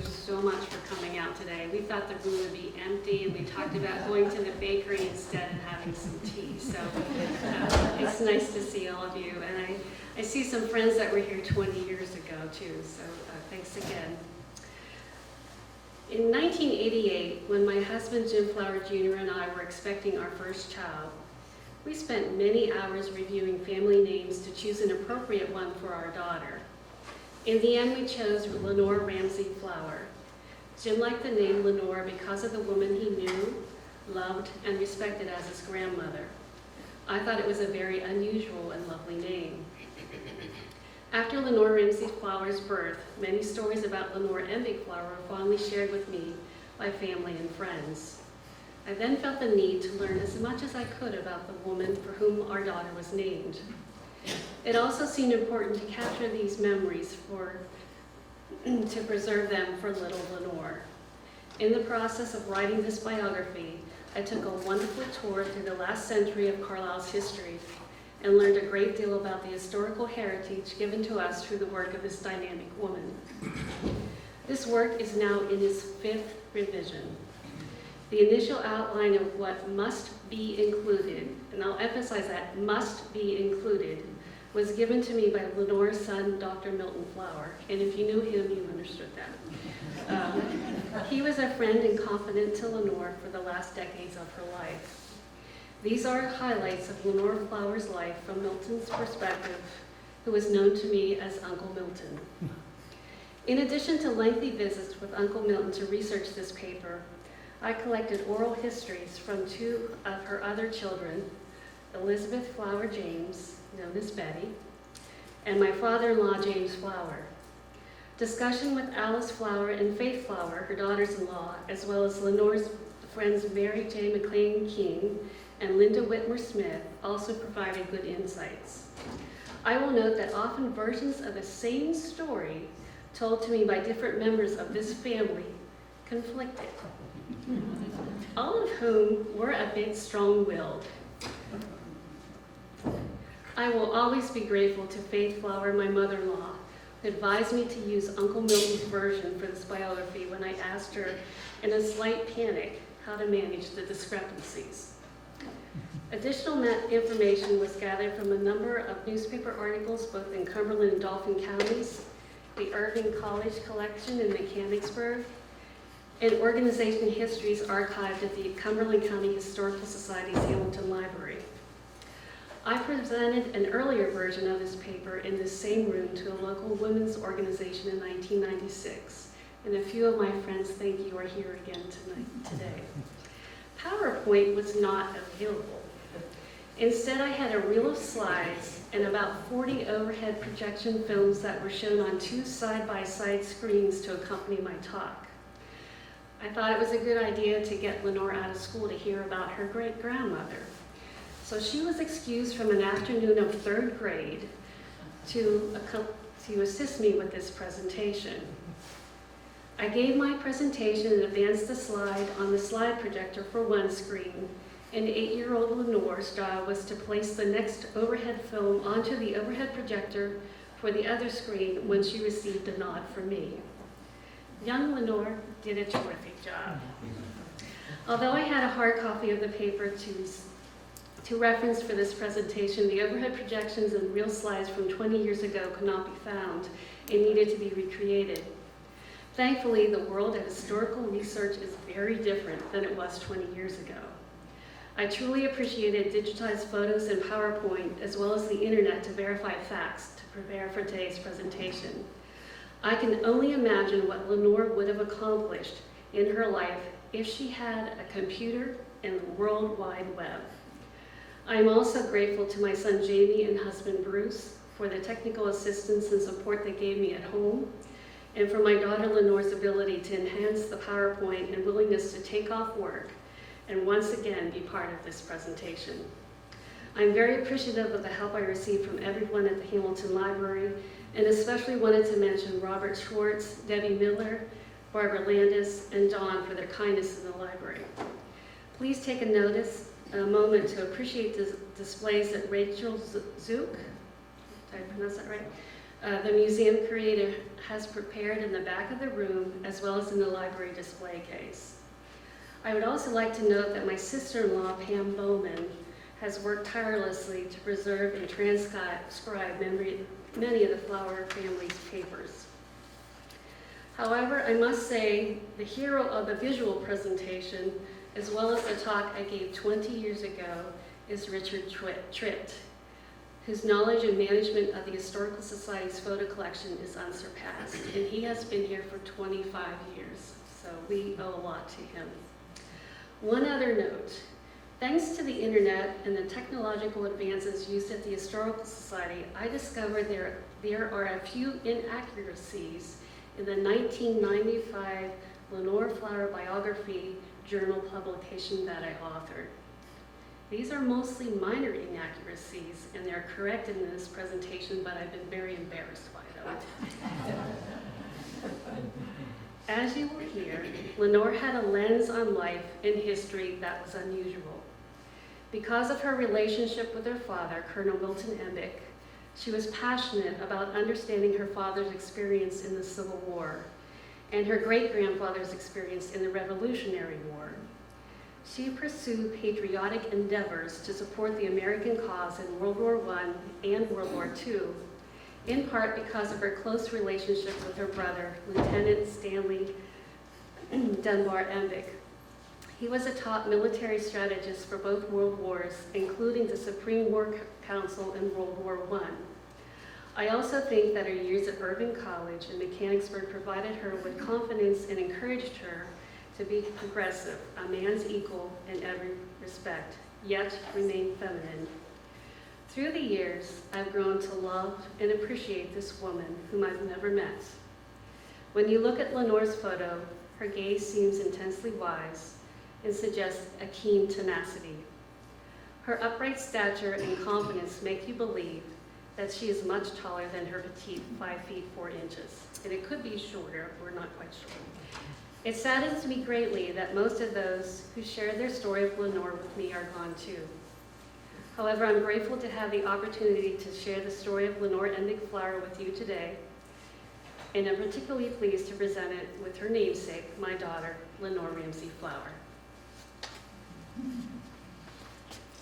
So much for coming out today. We thought the room would be empty, and we talked about going to the bakery instead and having some tea. So it's nice to see all of you. And I see some friends that were here 20 years ago too, so thanks again. In 1988, when my husband Jim Flower Jr. and I were expecting our first child, we spent many hours reviewing family names to choose an appropriate one for our daughter. In the end, we chose Lenore Ramsey Flower. Jim liked the name Lenore because of the woman he knew, loved, and respected as his grandmother. I thought it was a very unusual and lovely name. After Lenore Ramsey Flower's birth, many stories about Lenore Embick Flower were fondly shared with me by family and friends. I then felt the need to learn as much as I could about the woman for whom our daughter was named. It also seemed important to capture these memories to preserve them for little Lenore. In the process of writing this biography, I took a wonderful tour through the last century of Carlisle's history and learned a great deal about the historical heritage given to us through the work of this dynamic woman. This work is now in its 5th revision. The initial outline of what must be included, and I'll emphasize that, must be included, was given to me by Lenore's son, Dr. Milton Flower, and if you knew him, you understood that. He was a friend and confidant to Lenore for the last decades of her life. These are highlights of Lenore Flower's life from Milton's perspective, who was known to me as Uncle Milton. In addition to lengthy visits with Uncle Milton to research this paper, I collected oral histories from 2 of her other children, Elizabeth Flower James, known as Betty, and my father-in-law, James Flower. Discussion with Alice Flower and Faith Flower, her daughters-in-law, as well as Lenore's friends Mary J. McLean King and Linda Whitmer Smith, also provided good insights. I will note that often versions of the same story told to me by different members of this family conflicted, all of whom were a bit strong-willed. I will always be grateful to Faith Flower, my mother-in-law, who advised me to use Uncle Milton's version for this biography when I asked her, in a slight panic, how to manage the discrepancies. Additional information was gathered from a number of newspaper articles, both in Cumberland and Dauphin counties, the Irving College collection in Mechanicsburg, and organization histories archived at the Cumberland County Historical Society's Hamilton Library. I presented an earlier version of this paper in this same room to a local women's organization in 1996, and a few of my friends think you are here again today. PowerPoint was not available. Instead, I had a reel of slides and about 40 overhead projection films that were shown on 2 side-by-side screens to accompany my talk. I thought it was a good idea to get Lenore out of school to hear about her great-grandmother. So she was excused from an afternoon of 3rd grade to assist me with this presentation. I gave my presentation and advanced the slide on the slide projector for one screen, and 8-year-old Lenore's job was to place the next overhead film onto the overhead projector for the other screen when she received a nod from me. Young Lenore did a terrific job. Although I had a hard copy of the paper to reference for this presentation, the overhead projections and real slides from 20 years ago could not be found and needed to be recreated. Thankfully, the world of historical research is very different than it was 20 years ago. I truly appreciated digitized photos and PowerPoint, as well as the internet to verify facts to prepare for today's presentation. I can only imagine what Lenore would have accomplished in her life if she had a computer and the World Wide Web. I am also grateful to my son Jamie and husband Bruce for the technical assistance and support they gave me at home, and for my daughter Lenore's ability to enhance the PowerPoint and willingness to take off work and once again be part of this presentation. I'm very appreciative of the help I received from everyone at the Hamilton Library, and especially wanted to mention Robert Schwartz, Debbie Miller, Barbara Landis, and Dawn for their kindness in the library. Please take a moment to appreciate the displays that Rachel Zook, did I pronounce that right? The museum curator has prepared in the back of the room as well as in the library display case. I would also like to note that my sister-in-law, Pam Bowman, has worked tirelessly to preserve and transcribe many of the Flower family's papers. However, I must say the hero of the visual presentation, as well as the talk I gave 20 years ago, is Richard Tritt, whose knowledge and management of the Historical Society's photo collection is unsurpassed, and he has been here for 25 years, so we owe a lot to him. One other note, thanks to the internet and the technological advances used at the Historical Society, I discovered there are a few inaccuracies in the 1995 Lenore Flower biography journal publication that I authored. These are mostly minor inaccuracies, and they're corrected in this presentation, but I've been very embarrassed by them. As you will hear, Lenore had a lens on life and history that was unusual. Because of her relationship with her father, Colonel Milton Embick, she was passionate about understanding her father's experience in the Civil War and her great-grandfather's experience in the Revolutionary War. She pursued patriotic endeavors to support the American cause in World War I and World War II, in part because of her close relationship with her brother, Lieutenant Stanley Dunbar Embick. He was a top military strategist for both world wars, including the Supreme War Council in World War I. I also think that her years at Irving College in Mechanicsburg provided her with confidence and encouraged her to be progressive, a man's equal in every respect, yet remain feminine. Through the years, I've grown to love and appreciate this woman whom I've never met. When you look at Lenore's photo, her gaze seems intensely wise and suggests a keen tenacity. Her upright stature and confidence make you believe that she is much taller than her petite 5 feet 4 inches. And it could be shorter, we're not quite sure. It saddens me greatly that most of those who shared their story of Lenore with me are gone too. However, I'm grateful to have the opportunity to share the story of Lenore Embick Flower with you today, and I'm particularly pleased to present it with her namesake, my daughter, Lenore Ramsey Flower.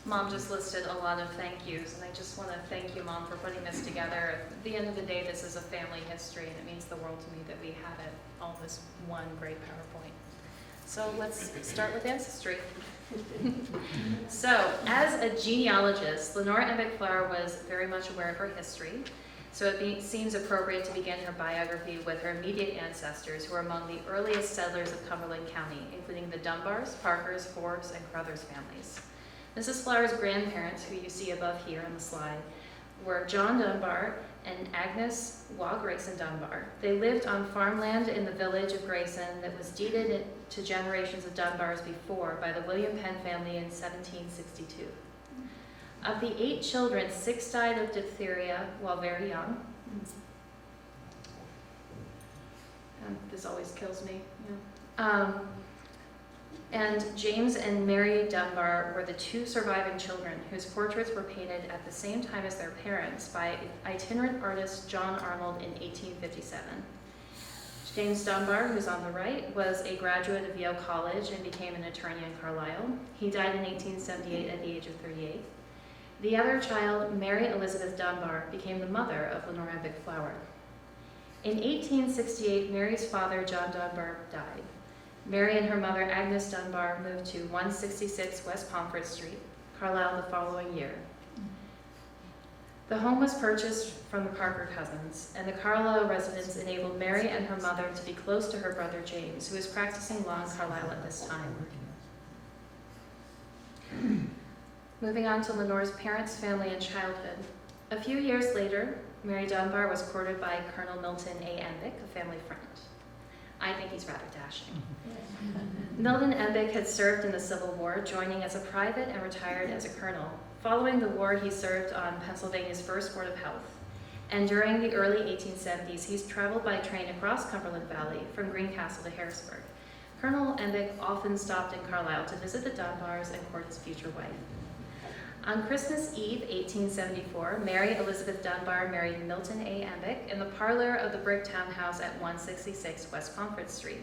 Mom just listed a lot of thank yous, and I just want to thank you, Mom, for putting this together. At the end of the day, this is a family history, and it means the world to me that we have it, all this one great PowerPoint. So let's start with ancestry. So, as a genealogist, Lenore Embick Flower was very much aware of her history, so it seems appropriate to begin her biography with her immediate ancestors, who are among the earliest settlers of Cumberland County, including the Dunbars, Parkers, Forbes, and Crothers families. Mrs. Flower's grandparents, who you see above here on the slide, were John Dunbar and Agnes Grayson Dunbar. They lived on farmland in the village of Grayson that was deeded to generations of Dunbars before by the William Penn family in 1762. Of the 8 children, 6 died of diphtheria while very young. This always kills me. Yeah. And James and Mary Dunbar were the 2 surviving children whose portraits were painted at the same time as their parents by itinerant artist John Arnold in 1857. James Dunbar, who's on the right, was a graduate of Yale College and became an attorney in Carlisle. He died in 1878 at the age of 38. The other child, Mary Elizabeth Dunbar, became the mother of Lenore Embick Flower. In 1868, Mary's father, John Dunbar, died. Mary and her mother, Agnes Dunbar, moved to 166 West Pomfret Street, Carlisle, the following year. The home was purchased from the Parker cousins, and the Carlisle residence enabled Mary and her mother to be close to her brother James, who was practicing law in Carlisle at this time. Moving on to Lenore's parents, family, and childhood. A few years later, Mary Dunbar was courted by Colonel Milton A. Embick, a family friend. I think he's rather dashing. Milton Embick had served in the Civil War, joining as a private and retired as a colonel. Following the war, he served on Pennsylvania's 1st Board of Health. And during the early 1870s, he's traveled by train across Cumberland Valley from Greencastle to Harrisburg. Colonel Embick often stopped in Carlisle to visit the Dunbars and court his future wife. On Christmas Eve, 1874, Mary Elizabeth Dunbar married Milton A. Embick in the parlor of the brick townhouse at 166 West Pomfret Street.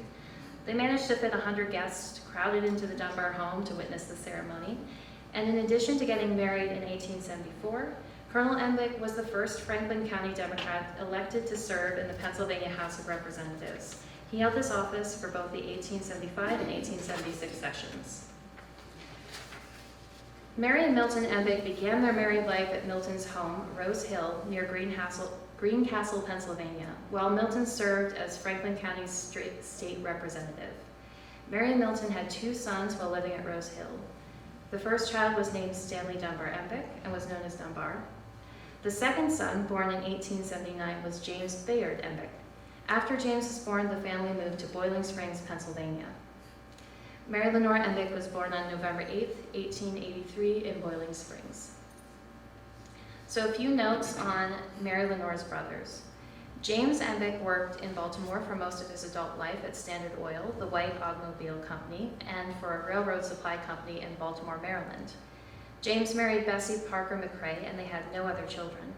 They managed to fit 100 guests crowded into the Dunbar home to witness the ceremony. And in addition to getting married in 1874, Colonel Embick was the first Franklin County Democrat elected to serve in the Pennsylvania House of Representatives. He held this office for both the 1875 and 1876 sessions. Mary and Milton Embick began their married life at Milton's home, Rose Hill, near Greencastle, Pennsylvania, while Milton served as Franklin County's state representative. Mary and Milton had 2 sons while living at Rose Hill. The first child was named Stanley Dunbar Embick and was known as Dunbar. The second son, born in 1879, was James Bayard Embick. After James was born, the family moved to Boiling Springs, Pennsylvania. Mary Lenore Embick was born on November 8, 1883 in Boiling Springs. So a few notes on Mary Lenore's brothers. James Embick worked in Baltimore for most of his adult life at Standard Oil, the White Automobile Company, and for a railroad supply company in Baltimore, Maryland. James married Bessie Parker McCrae, and they had no other children.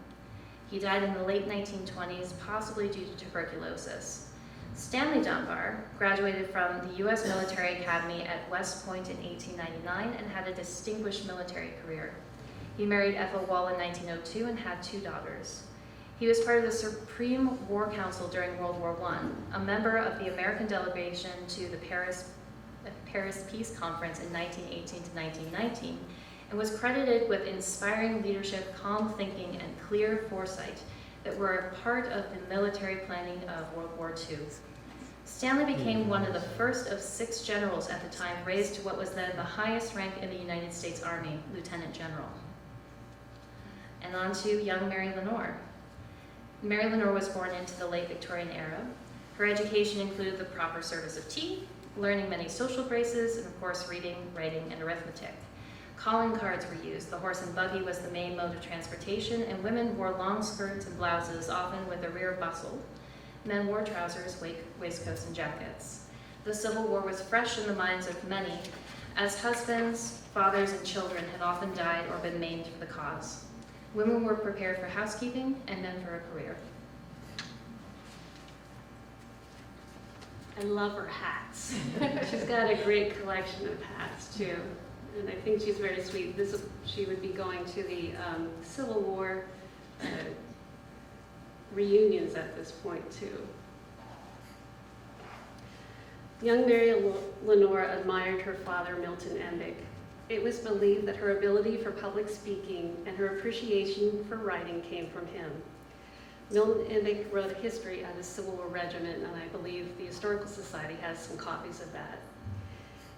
He died in the late 1920s, possibly due to tuberculosis. Stanley Dunbar graduated from the U.S. Military Academy at West Point in 1899 and had a distinguished military career. He married Ethel Wall in 1902 and had 2 daughters. He was part of the Supreme War Council during World War I, a member of the American delegation to the Paris Peace Conference in 1918 to 1919, and was credited with inspiring leadership, calm thinking, and clear foresight that were a part of the military planning of World War II. Stanley became one of the first of 6 generals at the time raised to what was then the highest rank in the United States Army, Lieutenant General. And on to young Mary Lenore. Mary Lenore was born into the late Victorian era. Her education included the proper service of tea, learning many social graces, and of course reading, writing, and arithmetic. Calling cards were used. The horse and buggy was the main mode of transportation, and women wore long skirts and blouses, often with a rear bustle. Men wore trousers, waistcoats, and jackets. The Civil War was fresh in the minds of many, as husbands, fathers, and children had often died or been maimed for the cause. Women were prepared for housekeeping and men for a career. I love her hats. She's got a great collection of hats too, and I think she's very sweet. She would be going to the Civil War reunions at this point too. Young Mary Lenore admired her father, Milton Embick. It was believed that her ability for public speaking and her appreciation for writing came from him. Milton Embick wrote a history of the Civil War regiment, and I believe the Historical Society has some copies of that.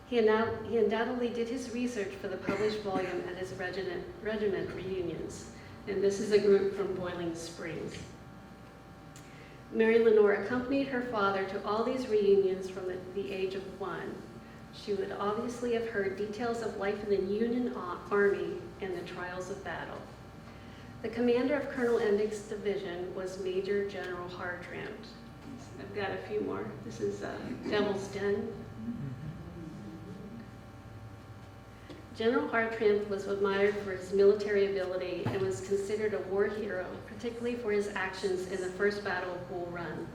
He undoubtedly did his research for the published volume at his regiment reunions, and this is a group from Boiling Springs. Mary Lenore accompanied her father to all these reunions from the age of 1. She would obviously have heard details of life in the Union Army and the trials of battle. The commander of Colonel Embick's division was Major General Hartranft. I've got a few more. This is Devil's Den. General Hartranft was admired for his military ability and was considered a war hero, particularly for his actions in the First Battle of Bull Run.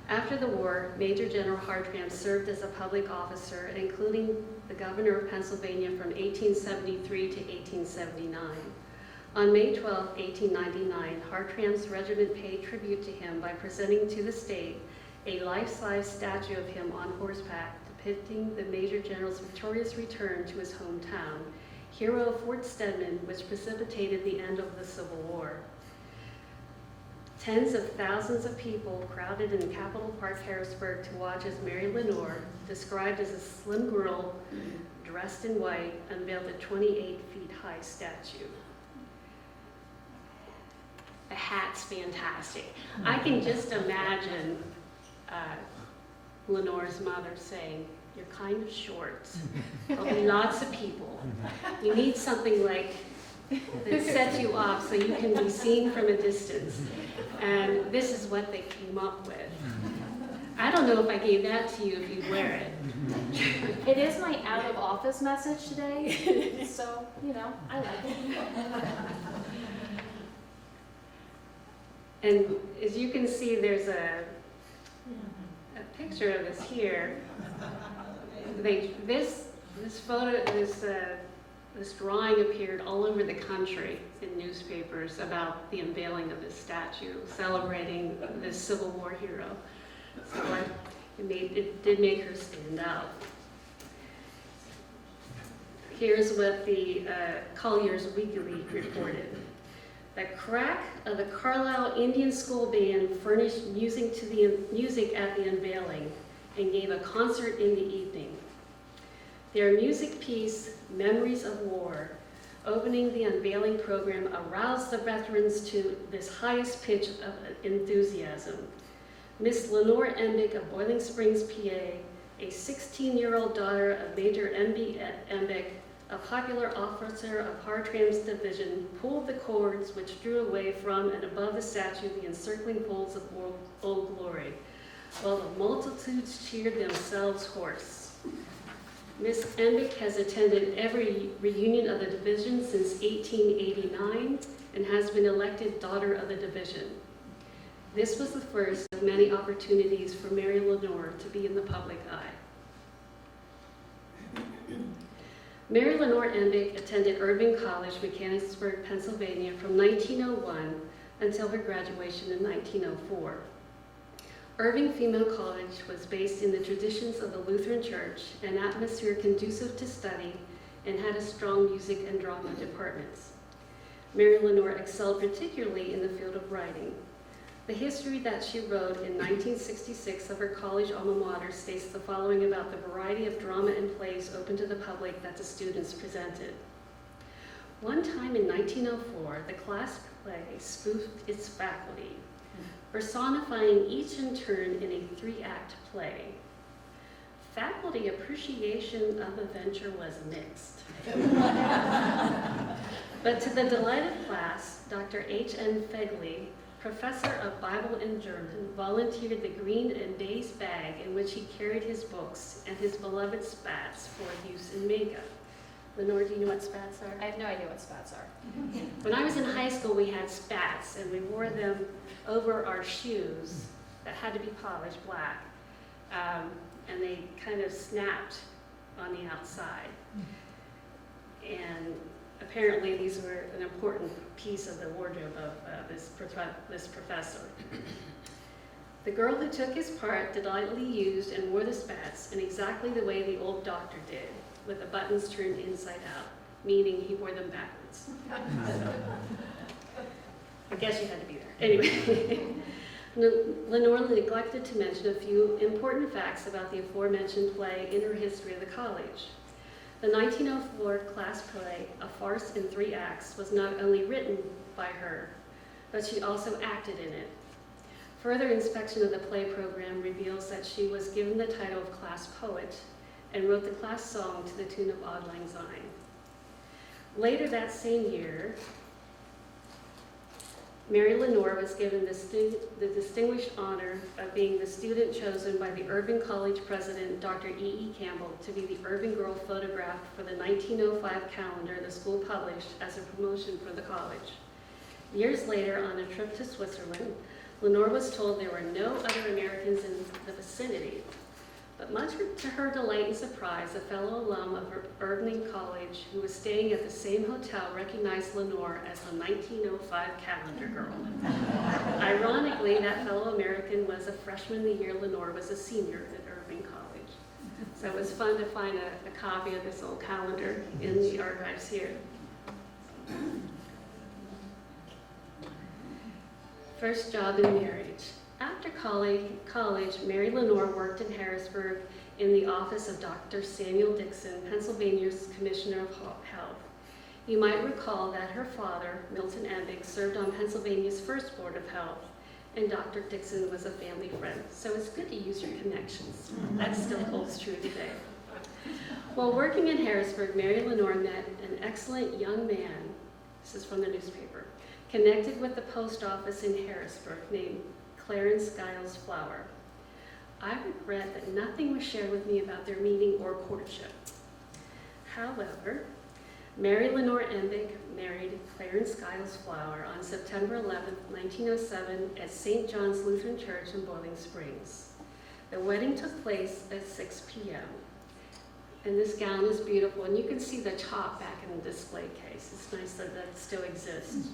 After the war, Major General Hartranft served as a public officer, including the governor of Pennsylvania from 1873 to 1879. On May 12, 1899, Hartranft's regiment paid tribute to him by presenting to the state a life-size statue of him on horseback, depicting the Major General's victorious return to his hometown, hero of Fort Stedman, which precipitated the end of the Civil War. Tens of thousands of people crowded in Capitol Park, Harrisburg, to watch as Mary Lenore, described as a slim girl dressed in white, unveiled a 28-feet-high statue. The hat's fantastic. I can just imagine Lenore's mother saying, "You're kind of short. There'll be lots of people. You need something like that sets you off so you can be seen from a distance." And this is what they came up with. I don't know if I gave that to you if you'd wear it. It is my out of office message today, so, I like it. And as you can see, there's a picture of us here. This drawing appeared all over the country in newspapers about the unveiling of this statue, celebrating this Civil War hero. So it did make her stand out. Here's what the Collier's Weekly reported. The crack of the Carlisle Indian School Band furnished music at the unveiling and gave a concert in the evening. Their music piece, Memories of War, opening the unveiling program, aroused the veterans to this highest pitch of enthusiasm. Miss Lenore Embick of Boiling Springs, PA, a 16-year-old daughter of Major Embick, a popular officer of Hartram's division, pulled the cords which drew away from and above the statue the encircling folds of Old Glory, while the multitudes cheered themselves hoarse. Miss Embick has attended every reunion of the division since 1889 and has been elected Daughter of the Division. This was the first of many opportunities for Mary Lenore to be in the public eye. Mary Lenore Embick attended Irving College, Mechanicsburg, Pennsylvania from 1901 until her graduation in 1904. Irving Female College was based in the traditions of the Lutheran Church, an atmosphere conducive to study, and had a strong music and drama departments. Mary Lenore excelled particularly in the field of writing. The history that she wrote in 1966 of her college alma mater states the following about the variety of drama and plays open to the public that the students presented. One time in 1904, the class play spoofed its faculty, personifying each in turn in a 3-act play. Faculty appreciation of the venture was mixed. But to the delight of class, Dr. H.N. Fegley, professor of Bible and German, volunteered the green and beige bag in which he carried his books and his beloved spats for use in makeup. Lenore, do you know what spats are? I have no idea what spats are. When I was in high school, we had spats, and we wore them over our shoes that had to be polished black, and they kind of snapped on the outside. And apparently these were an important piece of the wardrobe of this professor. The girl who took his part delightfully used and wore the spats in exactly the way the old doctor did, with the buttons turned inside out, meaning he wore them backwards. I guess you had to be there. Anyway, Lenore neglected to mention a few important facts about the aforementioned play in her history of the college. The 1904 class play, A Farce in 3 Acts, was not only written by her, but she also acted in it. Further inspection of the play program reveals that she was given the title of class poet and wrote the class song to the tune of Auld Lang Syne. Later that same year, Mary Lenore was given the distinguished honor of being the student chosen by the Irving College president, Dr. E.E. Campbell, to be the Irving girl photographed for the 1905 calendar the school published as a promotion for the college. Years later, on a trip to Switzerland, Lenore was told there were no other Americans in the vicinity. But much to her delight and surprise, a fellow alum of Irving College who was staying at the same hotel recognized Lenore as the 1905 calendar girl. Ironically, that fellow American was a freshman the year Lenore was a senior at Irving College. So it was fun to find a copy of this old calendar in the archives here. First job in marriage. After college, Mary Lenore worked in Harrisburg in the office of Dr. Samuel Dixon, Pennsylvania's Commissioner of Health. You might recall that her father, Milton Embick, served on Pennsylvania's first Board of Health, and Dr. Dixon was a family friend. So it's good to use your connections. That still holds true today. While working in Harrisburg, Mary Lenore met an excellent young man, this is from the newspaper, connected with the post office in Harrisburg named Clarence Giles Flower. I regret that nothing was shared with me about their meeting or courtship. However, Mary Lenore Embick married Clarence Giles Flower on September 11, 1907 at St. John's Lutheran Church in Boiling Springs. The wedding took place at 6 p.m. And this gown is beautiful, and you can see the top back in the display case. It's nice that that still exists.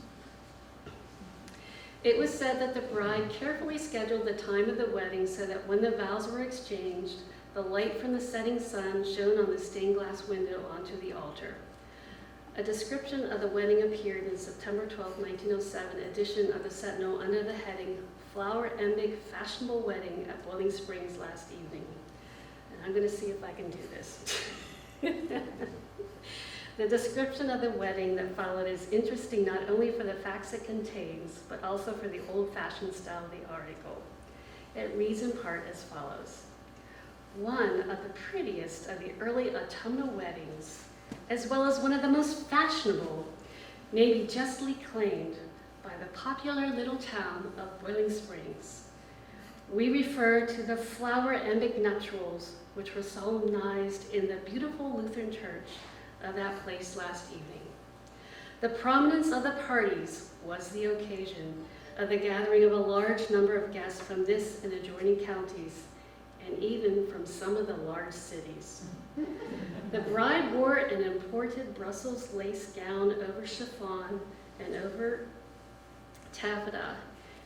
It was said that the bride carefully scheduled the time of the wedding so that when the vows were exchanged, the light from the setting sun shone on the stained glass window onto the altar. A description of the wedding appeared in September 12, 1907 edition of the Sentinel under the heading, Flower Embick Fashionable Wedding at Boiling Springs Last Evening. And I'm going to see if I can do this. The description of the wedding that followed is interesting not only for the facts it contains, but also for the old-fashioned style of the article. It reads in part as follows. One of the prettiest of the early autumnal weddings, as well as one of the most fashionable, may be justly claimed by the popular little town of Boiling Springs. We refer to the Flower-Embick nuptials, which were solemnized in the beautiful Lutheran church of that place last evening. The prominence of the parties was the occasion of the gathering of a large number of guests from this and adjoining counties, and even from some of the large cities. The bride wore an imported Brussels lace gown over chiffon and over taffeta,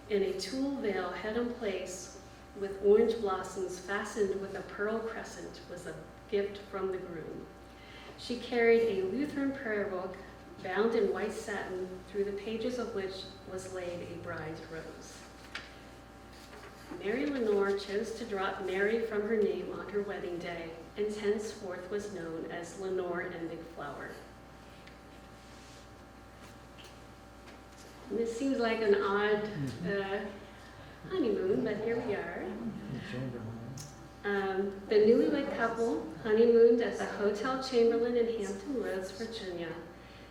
and a tulle veil head in place with orange blossoms fastened with a pearl crescent was a gift from the groom. She carried a Lutheran prayer book bound in white satin, through the pages of which was laid a bride's rose. Mary Lenore chose to drop Mary from her name on her wedding day, and henceforth was known as Lenore Embick Flower. And this seems like an odd honeymoon, but here we are. The newlywed couple honeymooned at the Hotel Chamberlain in Hampton Roads, Virginia.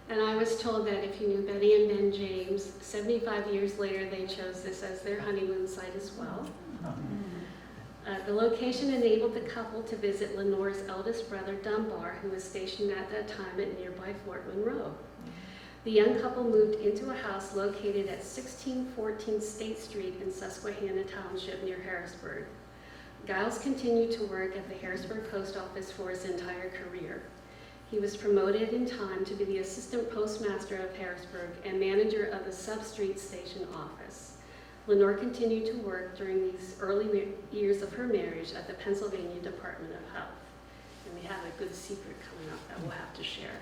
And I was told that if you knew Betty and Ben James, 75 years later they chose this as their honeymoon site as well. The location enabled the couple to visit Lenore's eldest brother, Dunbar, who was stationed at that time at nearby Fort Monroe. The young couple moved into a house located at 1614 State Street in Susquehanna Township near Harrisburg. Giles continued to work at the Harrisburg Post Office for his entire career. He was promoted in time to be the assistant postmaster of Harrisburg and manager of the sub-street station office. Lenore continued to work during these early years of her marriage at the Pennsylvania Department of Health. And we have a good secret coming up that we'll have to share.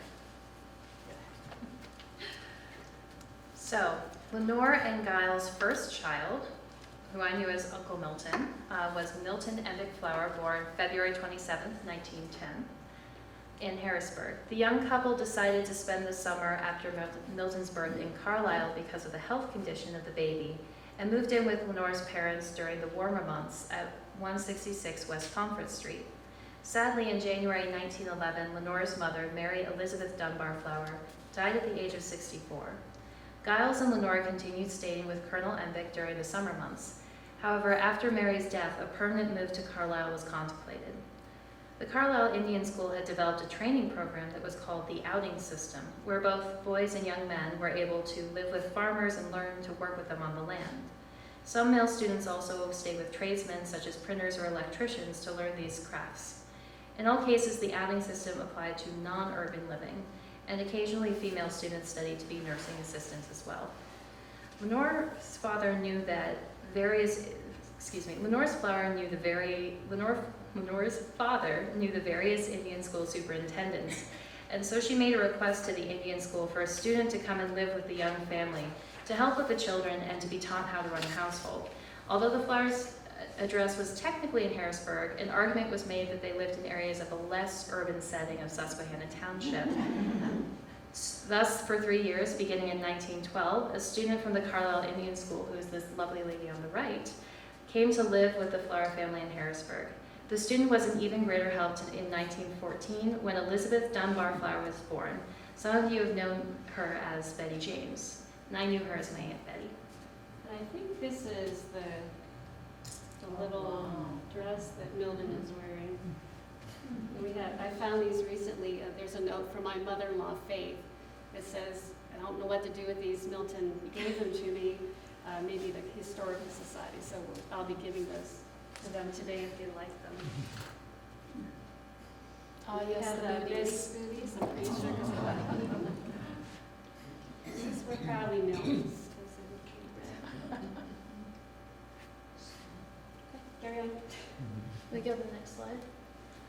So, Lenore and Giles' first child, who I knew as Uncle Milton, was Milton Embick Flower, born February 27, 1910, in Harrisburg. The young couple decided to spend the summer after Milton's birth in Carlisle because of the health condition of the baby, and moved in with Lenore's parents during the warmer months at 166 West Pomfret Street. Sadly, in January 1911, Lenore's mother, Mary Elizabeth Dunbar Flower, died at the age of 64. Giles and Lenore continued staying with Colonel Embick during the summer months. However, after Mary's death, a permanent move to Carlisle was contemplated. The Carlisle Indian School had developed a training program that was called the Outing System, where both boys and young men were able to live with farmers and learn to work with them on the land. Some male students also stayed with tradesmen, such as printers or electricians, to learn these crafts. In all cases, the Outing System applied to non-urban living, and occasionally female students studied to be nursing assistants as well. Lenore's father knew that Lenore's father knew the various Indian school superintendents, and so she made a request to the Indian school for a student to come and live with the young family to help with the children and to be taught how to run a household. Although the Flowers' address was technically in Harrisburg, an argument was made that they lived in areas of a less urban setting of Susquehanna Township. Thus, for 3 years, beginning in 1912, a student from the Carlisle Indian School, who is this lovely lady on the right, came to live with the Flower family in Harrisburg. The student was an even greater help in 1914 when Elizabeth Dunbar Flower was born. Some of you have known her as Betty James, and I knew her as my Aunt Betty. I think this is the little dress that Milton is wearing. And I found these recently. There's a note from my mother-in-law, Faith. It says, I don't know what to do with these. Milton gave them to me, maybe the Historical Society. So I'll be giving those to them today if you'd like them. Oh, yes, have the booties. booties. I'm pretty sure. These were probably Milton's. Carry on. We go to the next slide.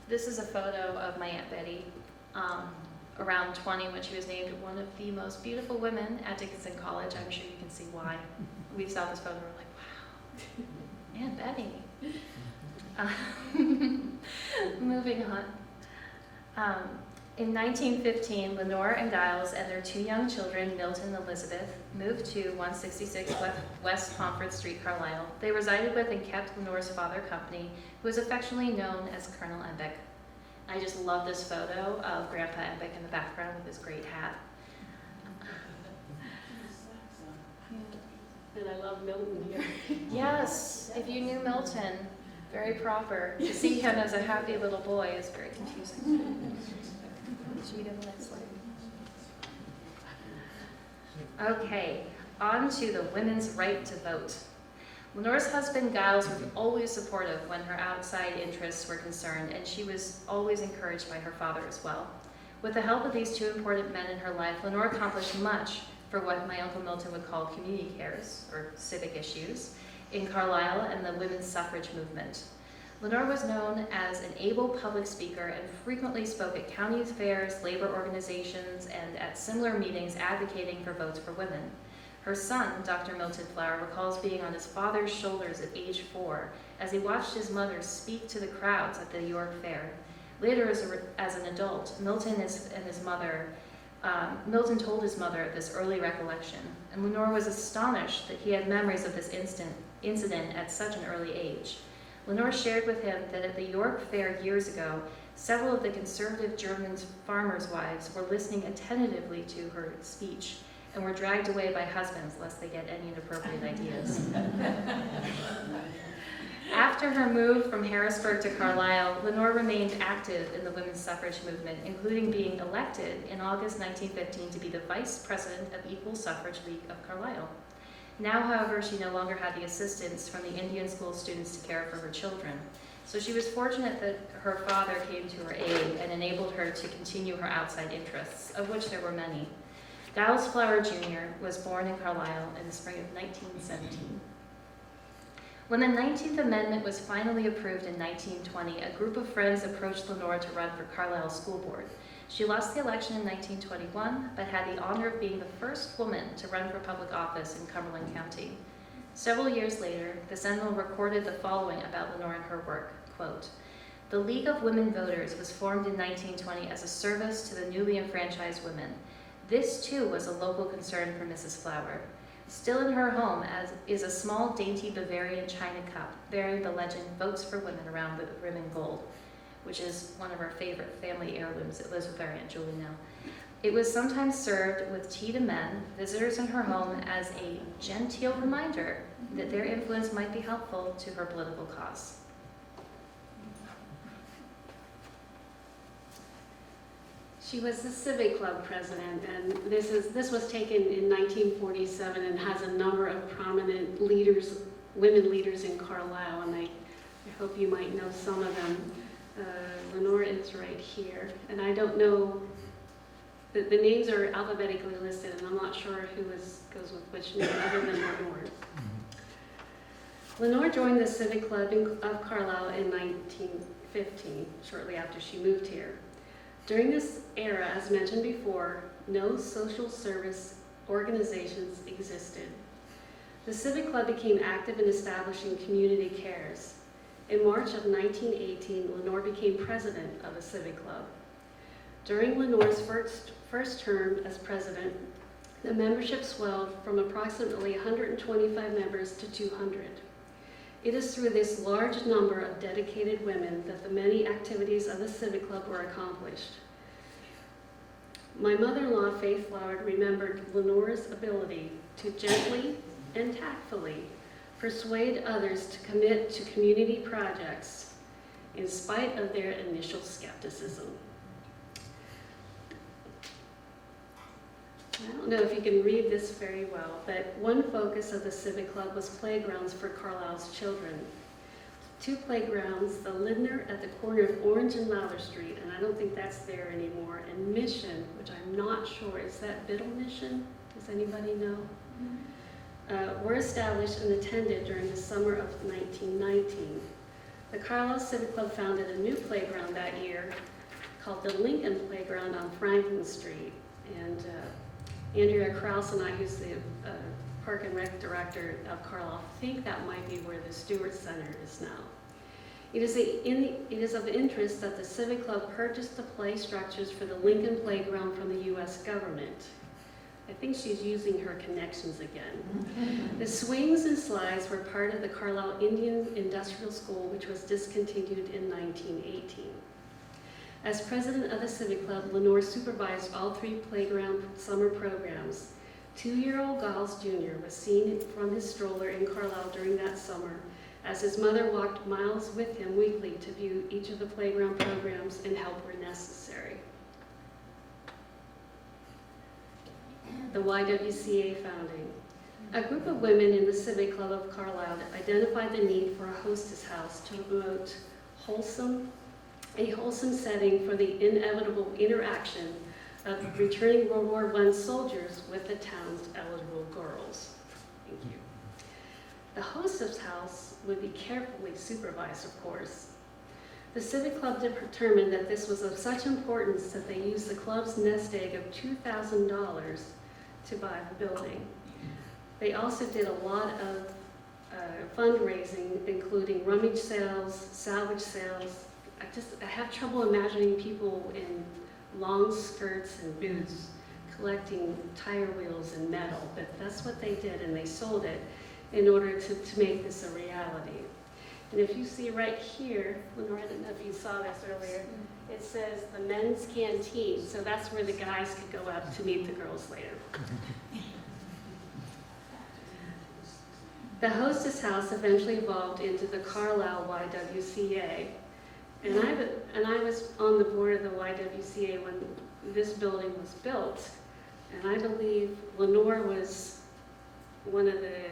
This is a photo of my Aunt Betty, around 20 when she was named one of the most beautiful women at Dickinson College. I'm sure you can see why. We saw this photo and we're like, wow, Aunt Betty. Moving on. In 1915, Lenore and Giles and their 2 young children, Milton and Elizabeth, moved to 166 West Pomfret Street, Carlisle. They resided with and kept Lenore's father company, who was affectionately known as Colonel Embick. I just love this photo of Grandpa Embick in the background with his great hat. And I love Milton here. Yes, if you knew Milton, very proper. To see him as a happy little boy is very confusing. Should we go to the next slide? Okay, on to the women's right to vote. Lenore's husband, Giles, was always supportive when her outside interests were concerned, and she was always encouraged by her father as well. With the help of these 2 important men in her life, Lenore accomplished much for what my Uncle Milton would call community cares, or civic issues, in Carlisle and the women's suffrage movement. Lenore was known as an able public speaker and frequently spoke at county fairs, labor organizations, and at similar meetings advocating for votes for women. Her son, Dr. Milton Flower, recalls being on his father's shoulders at age 4 as he watched his mother speak to the crowds at the York Fair. Later, as an adult, Milton told his mother this early recollection, and Lenore was astonished that he had memories of this incident at such an early age. Lenore shared with him that at the York Fair years ago, several of the conservative German farmers' wives were listening attentively to her speech and were dragged away by husbands lest they get any inappropriate ideas. After her move from Harrisburg to Carlisle, Lenore remained active in the women's suffrage movement, including being elected in August 1915 to be the vice president of Equal Suffrage League of Carlisle. Now, however, she no longer had the assistance from the Indian school students to care for her children. So she was fortunate that her father came to her aid and enabled her to continue her outside interests, of which there were many. Giles Flower Jr. was born in Carlisle in the spring of 1917. When the 19th Amendment was finally approved in 1920, a group of friends approached Lenore to run for Carlisle School Board. She lost the election in 1921, but had the honor of being the first woman to run for public office in Cumberland County. Several years later, the Sentinel recorded the following about Lenore and her work, quote, "The League of Women Voters was formed in 1920 as a service to the newly enfranchised women. This, too, was a local concern for Mrs. Flower. Still in her home is a small, dainty Bavarian china cup bearing the legend, 'Votes for Women,' around with rim and gold," which is one of our favorite family heirlooms. It lives with our Aunt Julie now. It was sometimes served with tea to men, visitors in her home, as a genteel reminder that their influence might be helpful to her political cause. She was the Civic Club president, and this was taken in 1947 and has a number of prominent leaders, women leaders in Carlisle, and I hope you might know some of them. Lenore is right here, and I don't know, the names are alphabetically listed, and I'm not sure who goes with which name other than Lenore. Lenore joined the Civic Club of Carlisle in 1915, shortly after she moved here. During this era, as mentioned before, no social service organizations existed. The Civic Club became active in establishing community cares. In March of 1918, Lenore became president of a Civic Club. During Lenore's first term as president, the membership swelled from approximately 125 members to 200. It is through this large number of dedicated women that the many activities of the Civic Club were accomplished. My mother-in-law, Faith Flower, remembered Lenore's ability to gently and tactfully persuade others to commit to community projects in spite of their initial skepticism. I don't know if you can read this very well, but one focus of the Civic Club was playgrounds for Carlisle's children. 2 playgrounds, the Lindner at the corner of Orange and Lowther Street, and I don't think that's there anymore, and Mission, which I'm not sure, is that Biddle Mission? Does anybody know? Were established and attended during the summer of 1919. The Carlisle Civic Club founded a new playground that year called the Lincoln Playground on Franklin Street, and Andrea Krause and I, who's the Park and Rec Director of Carlisle, think that might be where the Stewart Center is now. It is of interest that the Civic Club purchased the play structures for the Lincoln Playground from the U.S. government. I think she's using her connections again. The swings and slides were part of the Carlisle Indian Industrial School, which was discontinued in 1918. As president of the Civic Club, Lenore supervised all 3 playground summer programs. 2-year-old Giles Jr. was seen from his stroller in Carlisle during that summer, as his mother walked miles with him weekly to view each of the playground programs and help where necessary. The YWCA founding. A group of women in the Civic Club of Carlisle identified the need for a hostess house to promote a wholesome setting for the inevitable interaction of returning World War I soldiers with the town's eligible girls. Thank you. The hostess house would be carefully supervised, of course. The Civic Club determined that this was of such importance that they used the club's nest egg of $2,000 to buy the building. They also did a lot of fundraising, including rummage sales, salvage sales. I have trouble imagining people in long skirts and boots collecting tire wheels and metal, but that's what they did, and they sold it in order to make this a reality. And if you see right here, Lenore, I don't know if you saw this earlier, it says the men's canteen, so that's where the guys could go up to meet the girls later. The hostess house eventually evolved into the Carlisle YWCA. And I was on the board of the YWCA when this building was built, and I believe Lenore was one of the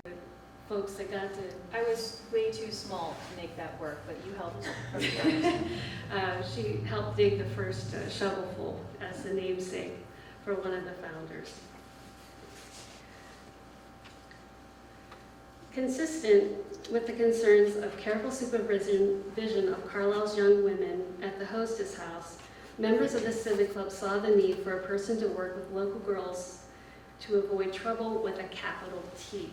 folks that got to... I was way too small to make that work, but you helped. She helped dig the first shovelful as the namesake for one of the founders. Consistent with the concerns of careful supervision of Carlisle's young women at the hostess house, members of the Civic Club saw the need for a person to work with local girls to avoid trouble with a capital T.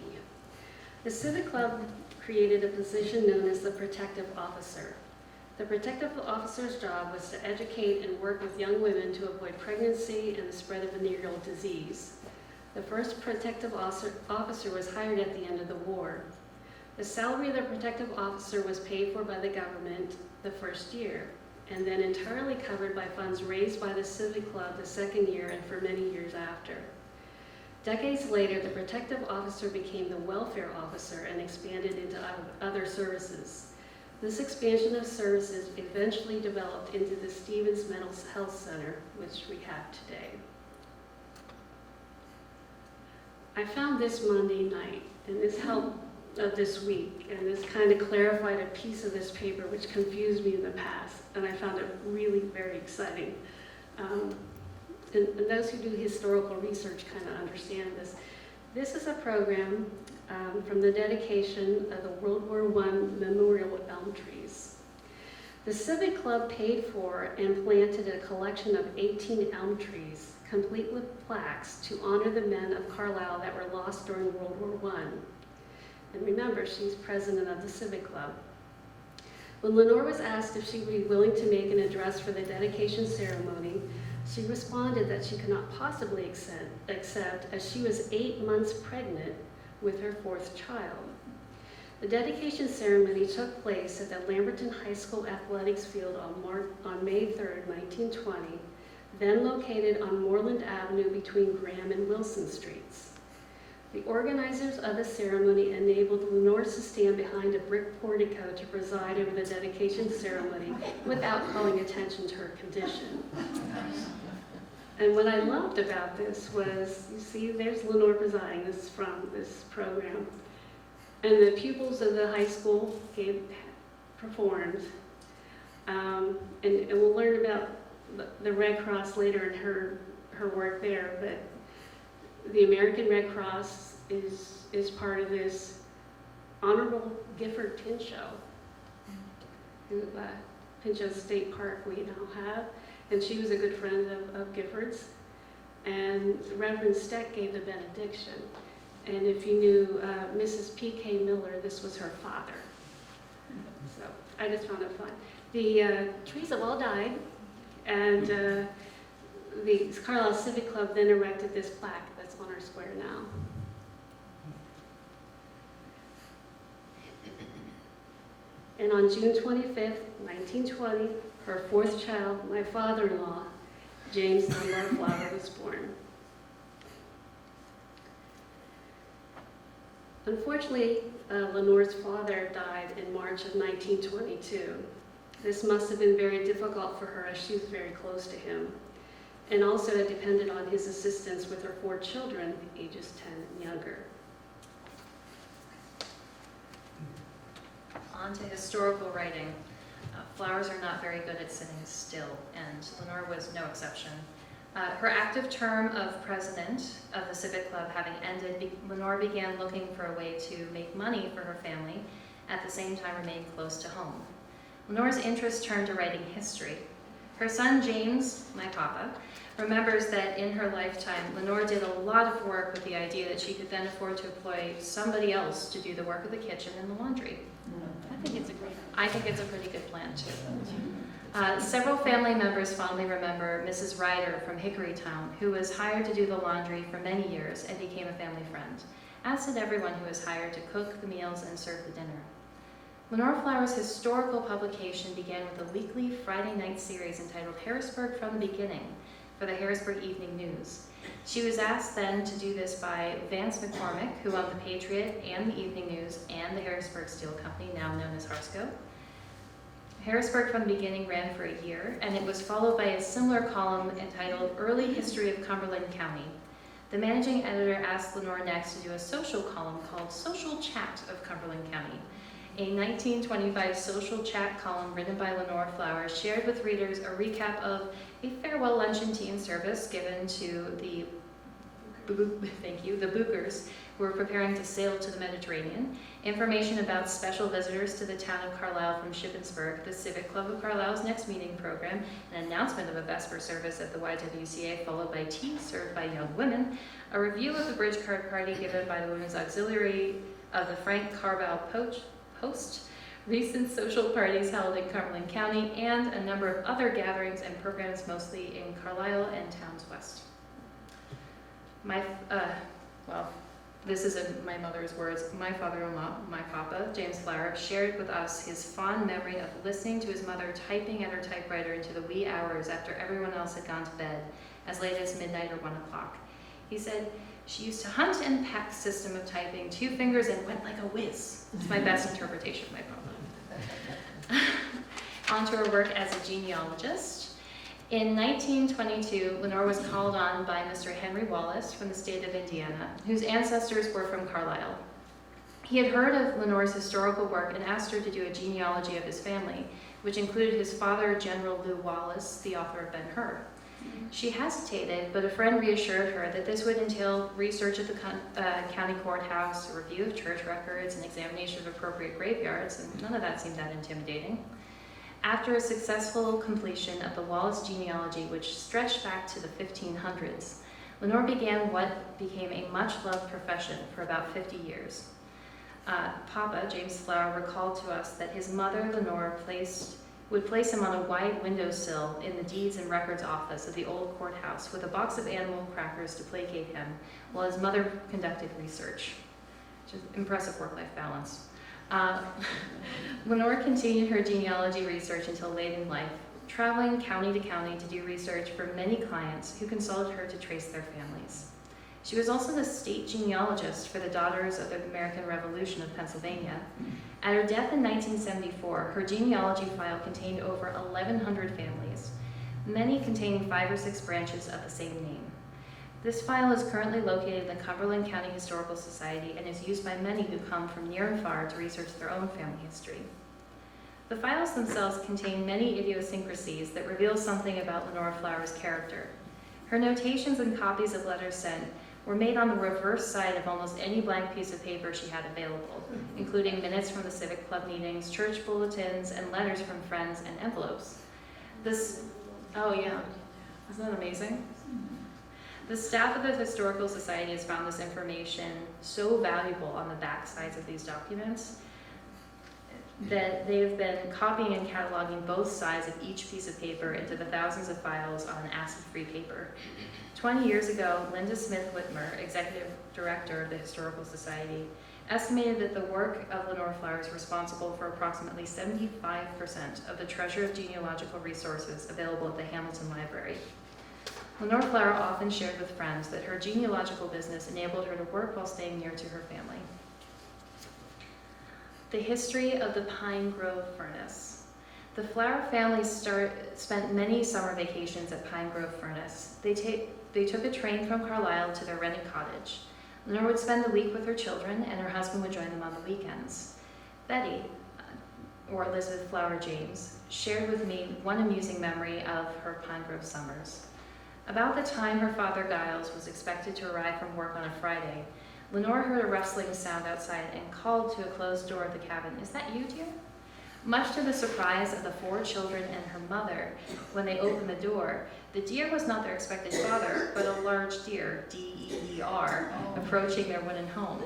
The Civic Club created a position known as the Protective Officer. The Protective Officer's job was to educate and work with young women to avoid pregnancy and the spread of venereal disease. The first protective officer was hired at the end of the war. The salary of the protective officer was paid for by the government the first year, and then entirely covered by funds raised by the Civic Club the second year and for many years after. Decades later, the protective officer became the welfare officer and expanded into other services. This expansion of services eventually developed into the Stevens Mental Health Center, which we have today. I found this Monday night, and this helped this week, and this kind of clarified a piece of this paper which confused me in the past, and I found it really very exciting. And those who do historical research kind of understand this. This is a program from the dedication of the World War I memorial elm trees. The Civic Club paid for and planted a collection of 18 elm trees, complete with plaques to honor the men of Carlisle that were lost during World War I. And remember, she's president of the Civic Club. When Lenore was asked if she would be willing to make an address for the dedication ceremony, she responded that she could not possibly accept as she was 8 months pregnant with her 4th child. The dedication ceremony took place at the Lamberton High School athletics field on May 3rd, 1920, then located on Moreland Avenue between Graham and Wilson Streets. The organizers of the ceremony enabled Lenore to stand behind a brick portico to preside over the dedication ceremony without calling attention to her condition. And what I loved about this was, you see, there's Lenore presiding. This is from this program. And the pupils of the high school performed. And we'll learn about the Red Cross later in her work there, but the American Red Cross is part of this Honorable Gifford Pinchot, who Pinchot State Park we now have, and she was a good friend of Gifford's. And Reverend Steck gave the benediction. And if you knew Mrs. P.K. Miller, this was her father. So I just found it fun. The trees have all died, and the Carlisle Civic Club then erected this plaque that's on our square now. And on June 25th, 1920, her fourth child, my father-in-law, James Lenore Flower, was born. Unfortunately, Lenore's father died in March of 1922. This must have been very difficult for her as she was very close to him. And also it depended on his assistance with her 4 children, ages 10 and younger. On to historical writing. Flowers are not very good at sitting still, and Lenore was no exception. Her active term of president of the Civic Club having ended, Lenore began looking for a way to make money for her family, at the same time remain close to home. Lenore's interest turned to writing history. Her son James, my papa, remembers that in her lifetime, Lenore did a lot of work with the idea that she could then afford to employ somebody else to do the work of the kitchen and the laundry. I think it's a pretty good plan too. Several family members fondly remember Mrs. Ryder from Hickorytown, who was hired to do the laundry for many years and became a family friend, as did everyone who was hired to cook the meals and serve the dinner. Lenore Flower's historical publication began with a weekly Friday night series entitled Harrisburg from the Beginning for the Harrisburg Evening News. She was asked then to do this by Vance McCormick, who owned the Patriot and the Evening News and the Harrisburg Steel Company, now known as Harsco. Harrisburg from the Beginning ran for a year, and it was followed by a similar column entitled Early History of Cumberland County. The managing editor asked Lenore next to do a social column called Social Chat of Cumberland County. A 1925 social chat column written by Lenore Flower shared with readers a recap of a farewell luncheon tea and service given to the Bookers who were preparing to sail to the Mediterranean, information about special visitors to the town of Carlisle from Shippensburg, the Civic Club of Carlisle's next meeting program, an announcement of a Vesper service at the YWCA followed by tea served by young women, a review of the bridge card party given by the Women's Auxiliary of the Frank Carval Post, recent social parties held in Cumberland County, and a number of other gatherings and programs mostly in Carlisle and towns west. This is in my mother's words. My father-in-law, my papa, James Flower, shared with us his fond memory of listening to his mother typing at her typewriter into the wee hours after everyone else had gone to bed, as late as midnight or 1 o'clock. He said, she used to hunt and peck system of typing, 2 fingers and went like a whiz. It's my best interpretation of my papa. On to her work as a genealogist. In 1922, Lenore was called on by Mr. Henry Wallace from the state of Indiana, whose ancestors were from Carlisle. He had heard of Lenore's historical work and asked her to do a genealogy of his family, which included his father, General Lew Wallace, the author of Ben-Hur. She hesitated, but a friend reassured her that this would entail research at the county courthouse, a review of church records, an examination of appropriate graveyards, and none of that seemed that intimidating. After a successful completion of the Wallace genealogy, which stretched back to the 1500s, Lenore began what became a much-loved profession for about 50 years. Papa, James Flower, recalled to us that his mother, Lenore, would place him on a wide windowsill in the deeds and records office of the old courthouse with a box of animal crackers to placate him while his mother conducted research. Which is impressive work-life balance. Lenore continued her genealogy research until late in life, traveling county to county to do research for many clients who consulted her to trace their families. She was also the state genealogist for the Daughters of the American Revolution of Pennsylvania. At her death in 1974, her genealogy file contained over 1,100 families, many containing 5 or 6 branches of the same name. This file is currently located in the Cumberland County Historical Society and is used by many who come from near and far to research their own family history. The files themselves contain many idiosyncrasies that reveal something about Lenore Flower's character. Her notations and copies of letters sent were made on the reverse side of almost any blank piece of paper she had available, including minutes from the Civic Club meetings, church bulletins, and letters from friends and envelopes. Oh yeah, isn't that amazing? The staff of the Historical Society has found this information so valuable on the back sides of these documents that they have been copying and cataloging both sides of each piece of paper into the thousands of files on acid-free paper. 20 years ago, Linda Smith Whitmer, Executive Director of the Historical Society, estimated that the work of Lenore Flower is responsible for approximately 75% of the treasure of genealogical resources available at the Hamilton Library. Lenore Flower often shared with friends that her genealogical business enabled her to work while staying near to her family. The history of the Pine Grove Furnace. The Flower family spent many summer vacations at Pine Grove Furnace. They took a train from Carlisle to their rented cottage. Lenore would spend the week with her children, and her husband would join them on the weekends. Betty, or Elizabeth Flower James, shared with me one amusing memory of her Pine Grove summers. About the time her father Giles was expected to arrive from work on a Friday, Lenore heard a rustling sound outside and called to a closed door of the cabin, "Is that you, dear?" Much to the surprise of the 4 children and her mother, when they opened the door, the deer was not their expected father, but a large deer, D-E-E-R, approaching their wooden home.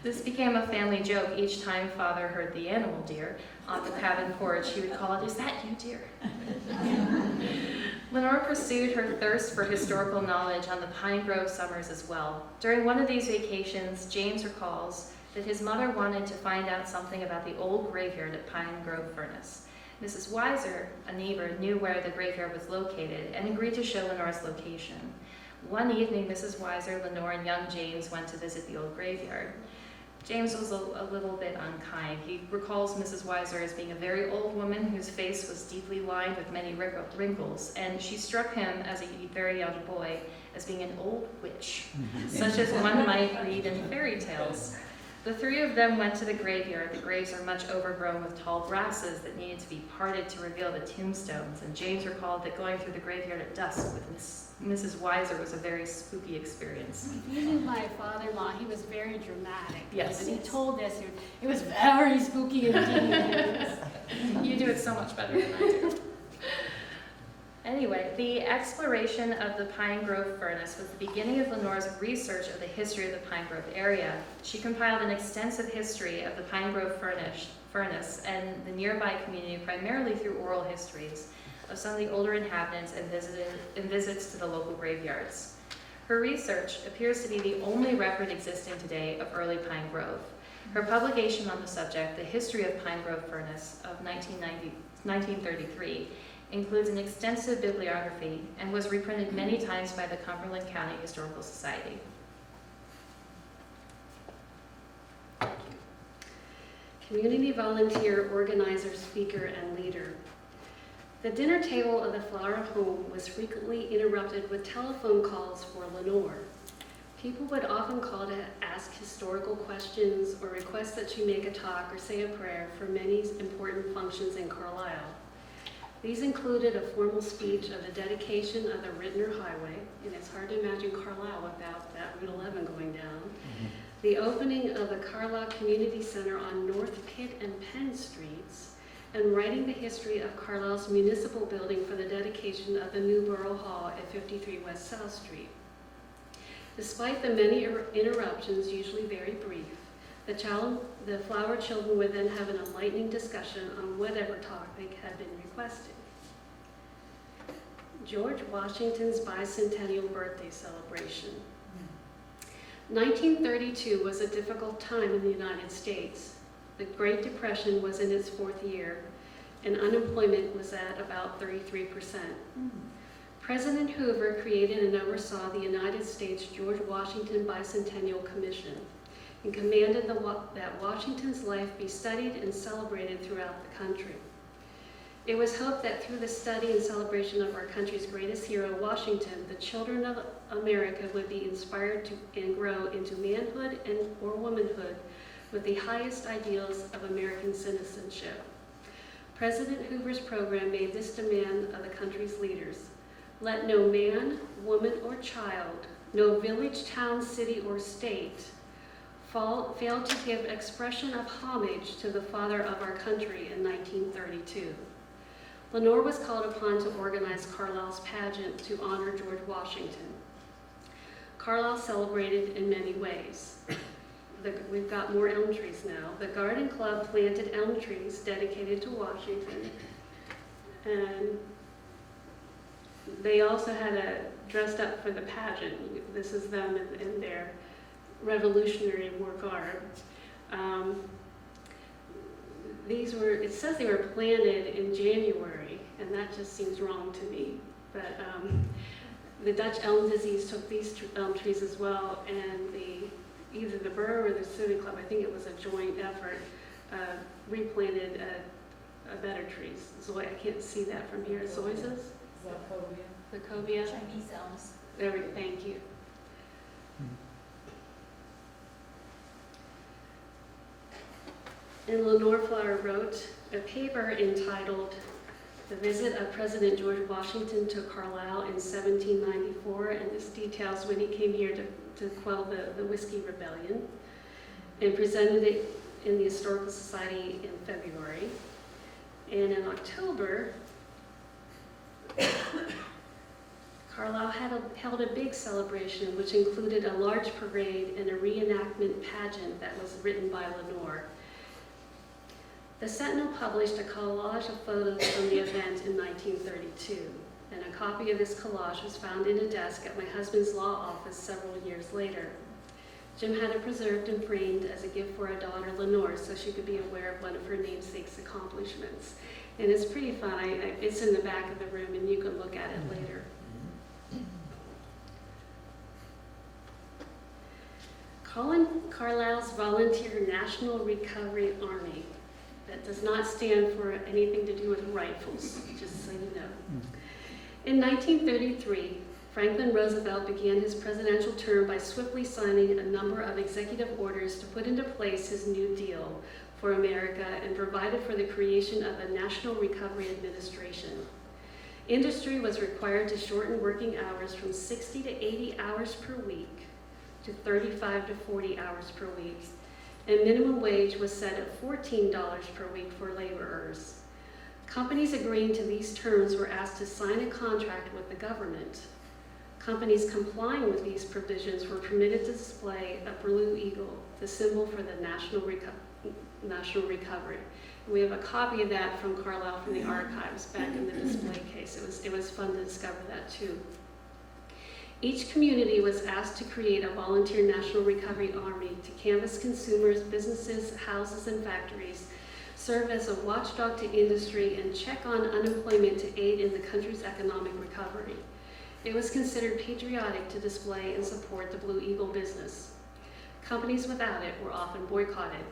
This became a family joke. Each time father heard the animal deer on the cabin porch, he would call it, "Is that you, dear?" Lenore pursued her thirst for historical knowledge on the Pine Grove summers as well. During one of these vacations, James recalls that his mother wanted to find out something about the old graveyard at Pine Grove Furnace. Mrs. Weiser, a neighbor, knew where the graveyard was located and agreed to show Lenore's location. One evening, Mrs. Weiser, Lenore, and young James went to visit the old graveyard. James was a little bit unkind. He recalls Mrs. Weiser as being a very old woman whose face was deeply lined with many wrinkles, and she struck him as a very young boy as being an old witch, such as one might read in fairy tales. The 3 of them went to the graveyard. The graves are much overgrown with tall grasses that needed to be parted to reveal the tombstones, and James recalled that going through the graveyard at dusk with Mrs. Weiser was a very spooky experience. If you knew my father-in-law, he was very dramatic. Yes. When he told us, it was very spooky indeed. You do it so much better than I do. Anyway, the exploration of the Pine Grove Furnace was the beginning of Lenore's research of the history of the Pine Grove area. She compiled an extensive history of the Pine Grove Furnace and the nearby community primarily through oral histories of some of the older inhabitants and visits to the local graveyards. Her research appears to be the only record existing today of early Pine Grove. Her publication on the subject, The History of Pine Grove Furnace of 1933, includes an extensive bibliography and was reprinted many times by the Cumberland County Historical Society. Community volunteer, organizer, speaker, and leader. The dinner table of the Flower home was frequently interrupted with telephone calls for Lenore. People would often call to ask historical questions or request that she make a talk or say a prayer for many important functions in Carlisle. These included a formal speech of the dedication of the Rittner Highway, and it's hard to imagine Carlisle without that Route 11 going down, the opening of the Carlisle Community Center on North Pitt and Penn Streets, and writing the history of Carlisle's municipal building for the dedication of the new Borough Hall at 53 West South Street. Despite the many interruptions, usually very brief, the Flower children would then have an enlightening discussion on whatever topic had been requested. George Washington's bicentennial birthday celebration. 1932 was a difficult time in the United States. The Great Depression was in its 4th year, and unemployment was at about 33%. President Hoover created and oversaw the United States George Washington Bicentennial Commission and commanded that Washington's life be studied and celebrated throughout the country. It was hoped that through the study and celebration of our country's greatest hero, Washington, the children of America would be inspired to and grow into manhood or womanhood with the highest ideals of American citizenship. President Hoover's program made this demand of the country's leaders: let no man, woman, or child, no village, town, city, or state fail to give expression of homage to the father of our country in 1932. Lenore was called upon to organize Carlisle's pageant to honor George Washington. Carlisle celebrated in many ways. We've got more elm trees now. The Garden Club planted elm trees dedicated to Washington. And they also had dressed up for the pageant. This is them in their Revolutionary War garb. It says they were planted in January, and that just seems wrong to me. But the Dutch elm disease took these elm trees as well, and either the borough or the Civic Club, I think it was a joint effort, replanted better trees. Zoy, I can't see that from here. Zoysias? Zachovia. Chinese elms. There we go. Thank you. And Lenore Flower wrote a paper entitled "The Visit of President George Washington to Carlisle in 1794," and this details when he came here to quell the Whiskey Rebellion, and presented it in the Historical Society in February. And in October, Carlisle held a big celebration, which included a large parade and a reenactment pageant that was written by Lenore. The Sentinel published a collage of photos from the event in 1932, and a copy of this collage was found in a desk at my husband's law office several years later. Jim had it preserved and framed as a gift for a daughter, Lenore, so she could be aware of one of her namesake's accomplishments. And it's pretty fun. It's in the back of the room, and you can look at it later. Carlisle's Volunteer National Recovery Army. That does not stand for anything to do with rifles, just so you know. In 1933, Franklin Roosevelt began his presidential term by swiftly signing a number of executive orders to put into place his New Deal for America and provided for the creation of a National Recovery Administration. Industry was required to shorten working hours from 60 to 80 hours per week to 35 to 40 hours per week, and minimum wage was set at $14 per week for laborers. Companies agreeing to these terms were asked to sign a contract with the government. Companies complying with these provisions were permitted to display a blue eagle, the symbol for the national recovery. And we have a copy of that from Carlisle from the archives back in the display case. It was fun to discover that too. Each community was asked to create a volunteer National Recovery Army to canvass consumers, businesses, houses, and factories, serve as a watchdog to industry, and check on unemployment to aid in the country's economic recovery. It was considered patriotic to display and support the Blue Eagle business. Companies without it were often boycotted.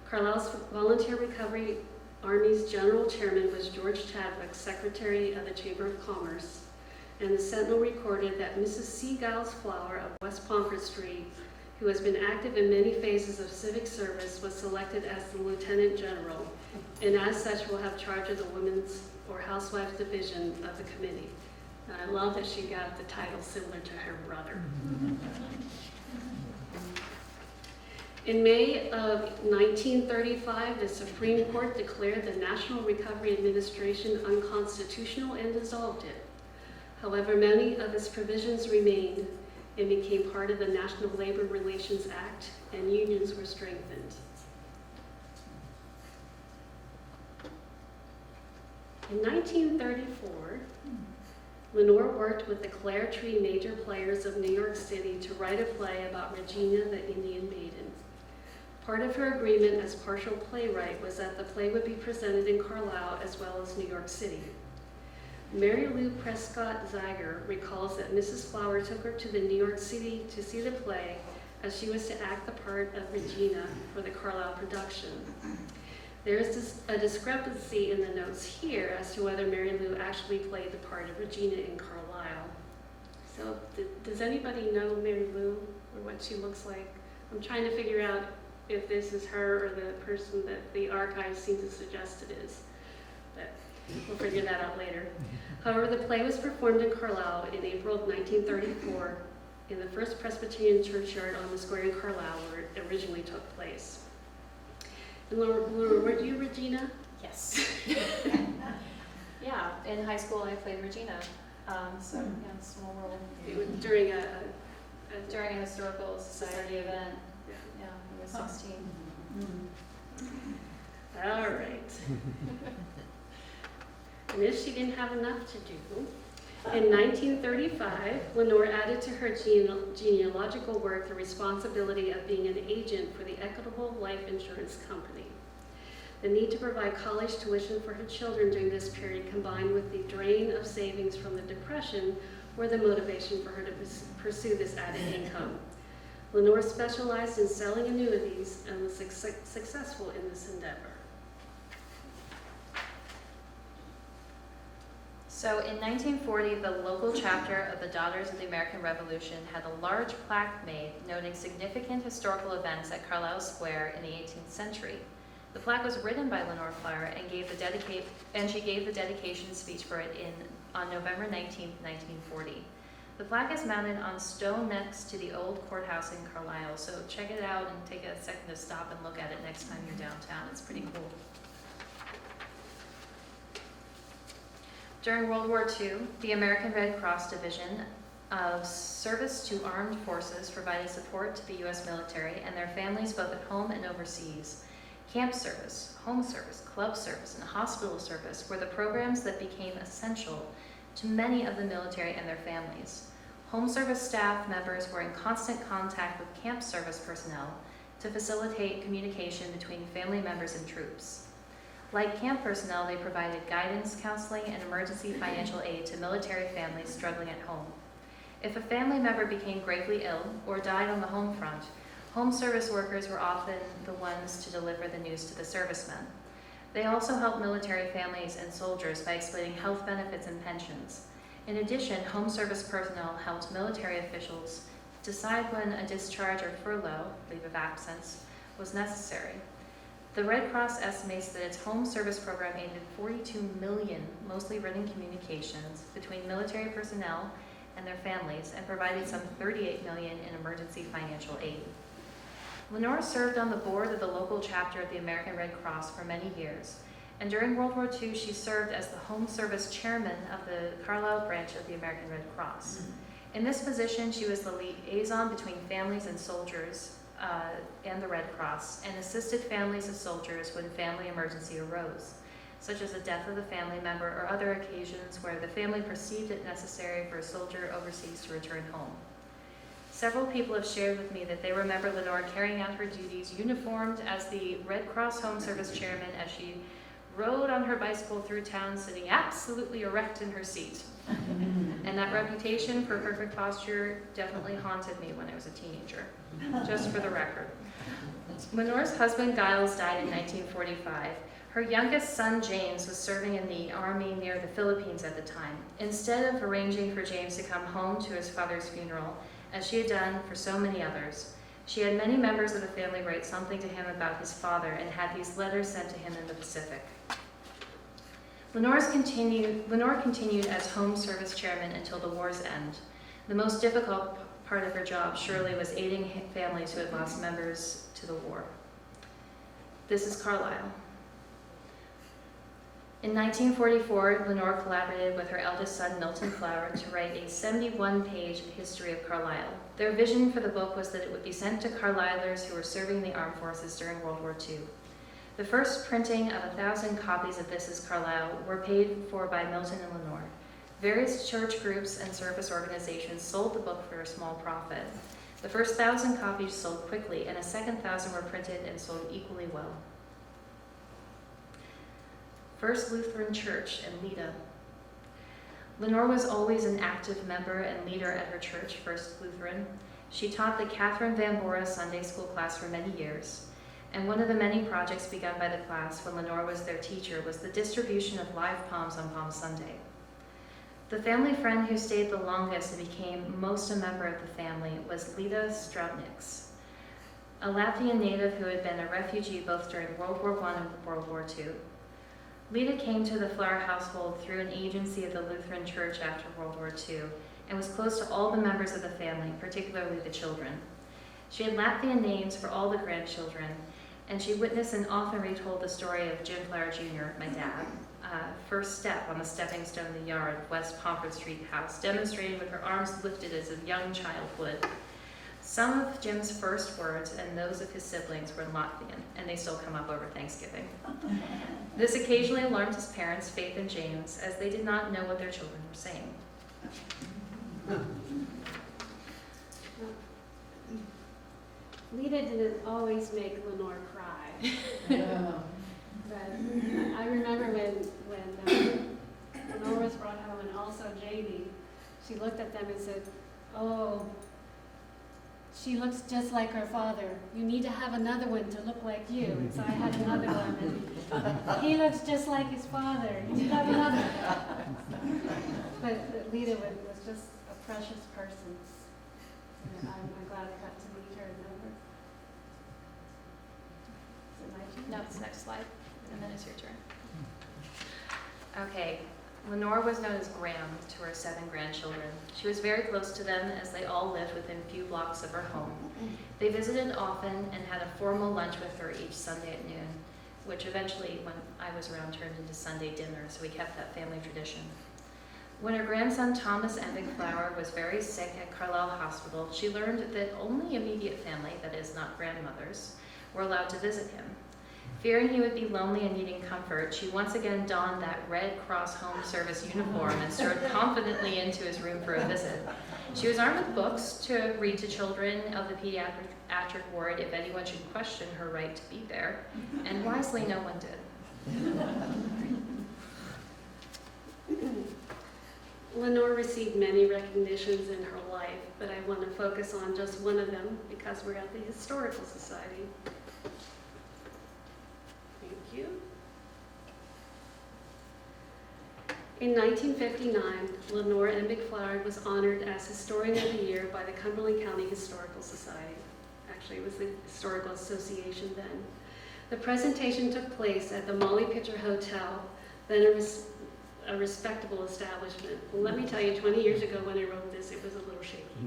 Carlisle's Volunteer Recovery Army's general chairman was George Chadwick, Secretary of the Chamber of Commerce, and the Sentinel recorded that Mrs. C. Giles Flower of West Pomfret Street, who has been active in many phases of civic service, was selected as the Lieutenant General, and as such will have charge of the Women's or Housewives Division of the committee. And I love that she got the title similar to her brother. In May of 1935, the Supreme Court declared the National Recovery Administration unconstitutional and dissolved it. However, many of its provisions remained and became part of the National Labor Relations Act, and unions were strengthened. In 1934, Lenore worked with the Clare Tree Major Players of New York City to write a play about Regina the Indian Maiden. Part of her agreement as partial playwright was that the play would be presented in Carlisle as well as New York City. Mary Lou Prescott Zeiger recalls that Mrs. Flower took her to the New York City to see the play, as she was to act the part of Regina for the Carlisle production. There is a discrepancy in the notes here as to whether Mary Lou actually played the part of Regina in Carlisle. So does anybody know Mary Lou or what she looks like? I'm trying to figure out if this is her or the person that the archives seem to suggest it is. But we'll figure that out later. However, the play was performed in Carlisle in April of 1934 in the First Presbyterian churchyard on the square in Carlisle where it originally took place. And Lenore, were you Regina? Yes. Yeah, in high school I played Regina. So, yeah, small role. It was during During a historical society event. Yeah. Yeah, I was 16. All right. And if she didn't have enough to do, in 1935, Lenore added to her genealogical work the responsibility of being an agent for the Equitable Life Insurance Company. The need to provide college tuition for her children during this period, combined with the drain of savings from the Depression, were the motivation for her to pursue this added income. Lenore specialized in selling annuities and was successful in this endeavor. So in 1940, the local chapter of the Daughters of the American Revolution had a large plaque made noting significant historical events at Carlisle Square in the 18th century. The plaque was written by Lenore Flower and she gave the dedication speech for it on November 19, 1940. The plaque is mounted on stone next to the old courthouse in Carlisle, so check it out and take a second to stop and look at it next time you're downtown. It's pretty cool. During World War II, the American Red Cross Division of Service to Armed Forces provided support to the U.S. military and their families both at home and overseas. Camp service, home service, club service, and hospital service were the programs that became essential to many of the military and their families. Home service staff members were in constant contact with camp service personnel to facilitate communication between family members and troops. Like camp personnel, they provided guidance, counseling, and emergency financial aid to military families struggling at home. If a family member became gravely ill or died on the home front, home service workers were often the ones to deliver the news to the servicemen. They also helped military families and soldiers by explaining health benefits and pensions. In addition, home service personnel helped military officials decide when a discharge or furlough, leave of absence, was necessary. The Red Cross estimates that its home service program aided 42 million, mostly written communications between military personnel and their families and provided some 38 million in emergency financial aid. Lenore served on the board of the local chapter of the American Red Cross for many years, and during World War II she served as the home service chairman of the Carlisle branch of the American Red Cross. In this position, she was the liaison between families and soldiers and the Red Cross, and assisted families of soldiers when family emergency arose, such as the death of a family member or other occasions where the family perceived it necessary for a soldier overseas to return home. Several people have shared with me that they remember Lenore carrying out her duties uniformed as the Red Cross Home Service Chairman as she rode on her bicycle through town, sitting absolutely erect in her seat. And that reputation for perfect posture definitely haunted me when I was a teenager, just for the record. Lenore's husband Giles died in 1945. Her youngest son James was serving in the army near the Philippines at the time. Instead of arranging for James to come home to his father's funeral, as she had done for so many others, she had many members of the family write something to him about his father and had these letters sent to him in the Pacific. Lenore continued as home service chairman until the war's end. The most difficult part of her job surely was aiding families who had lost members to the war. This is Carlisle. In 1944, Lenore collaborated with her eldest son, Milton Flower, to write a 71-page history of Carlisle. Their vision for the book was that it would be sent to Carlisleers who were serving the armed forces during World War II. The first printing of 1,000 copies of This is Carlisle were paid for by Milton and Lenore. Various church groups and service organizations sold the book for a small profit. The first 1,000 copies sold quickly, and a second 1,000 were printed and sold equally well. First Lutheran Church and Leda. Lenore was always an active member and leader at her church, First Lutheran. She taught the Catherine Van Bora Sunday School class for many years, and one of the many projects begun by the class when Lenore was their teacher was the distribution of live palms on Palm Sunday. The family friend who stayed the longest and became most a member of the family was Lita Strautniks, a Latvian native who had been a refugee both during World War I and World War II. Lita came to the Flower household through an agency of the Lutheran Church after World War II and was close to all the members of the family, particularly the children. She had Latvian names for all the grandchildren, and she witnessed and often retold the story of Jim Flower Jr., my dad, first step on the stepping stone of the yard of West Pomfret Street house, demonstrating with her arms lifted as a young child would. Some of Jim's first words and those of his siblings were in Latvian, and they still come up over Thanksgiving. This occasionally alarmed his parents, Faith and James, as they did not know what their children were saying. Lita didn't always make Lenore cry. But I remember when Lenore was brought home and also Jamie, she looked at them and said, "Oh, she looks just like her father. You need to have another one to look like you." And so I had another one, and he looks just like his father. You need to have another one. But Lita was just a precious person. And I'm glad I got to meet her and know her. Is it my turn? No, it's the next slide, and then it's your turn. Okay, Lenore was known as Graham to her 7 grandchildren. She was very close to them as they all lived within a few blocks of her home. They visited often and had a formal lunch with her each Sunday at noon, which eventually, when I was around, turned into Sunday dinner, so we kept that family tradition. When her grandson Thomas Embick Flower was very sick at Carlisle Hospital, she learned that only immediate family, that is, not grandmothers, were allowed to visit him. Fearing he would be lonely and needing comfort, she once again donned that Red Cross Home Service uniform and strode confidently into his room for a visit. She was armed with books to read to children of the pediatric ward if anyone should question her right to be there, and wisely no one did. Lenore received many recognitions in her life, but I want to focus on just one of them because we're at the Historical Society. Thank you. In 1959, Lenore Embick Flower was honored as Historian of the Year by the Cumberland County Historical Society. Actually, it was the Historical Association then. The presentation took place at the Molly Pitcher Hotel, then a respectable establishment. Well, let me tell you, 20 years ago when I wrote this, it was a little shaky.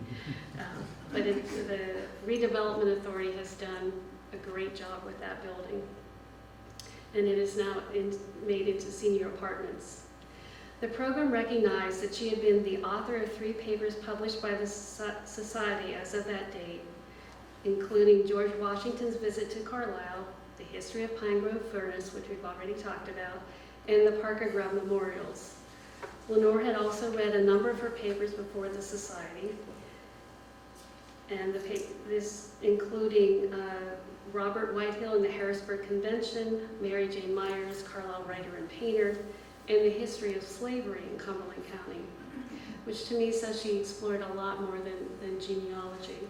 But the Redevelopment Authority has done a great job with that building. And it is now made into senior apartments. The program recognized that she had been the author of 3 papers published by the Society as of that date, including George Washington's visit to Carlisle, the history of Pine Grove Furnace, which we've already talked about, and the Parker Grub Memorials. Lenore had also read a number of her papers before the Society, and this including Robert Whitehill and the Harrisburg Convention, Mary Jane Myers, Carlisle writer and painter, and the history of slavery in Cumberland County, which to me says she explored a lot more than genealogy.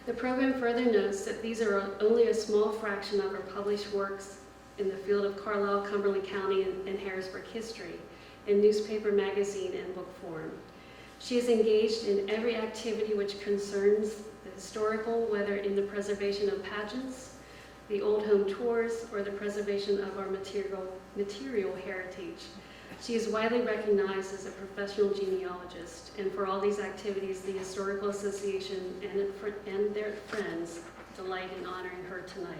The program further notes that these are only a small fraction of her published works in the field of Carlisle, Cumberland County, and Harrisburg history, in newspaper, magazine, and book form. She is engaged in every activity which concerns the historical, whether in the preservation of pageants, the old home tours, or the preservation of our material heritage. She is widely recognized as a professional genealogist, and for all these activities, the Historical Association and their friends delight in honoring her tonight.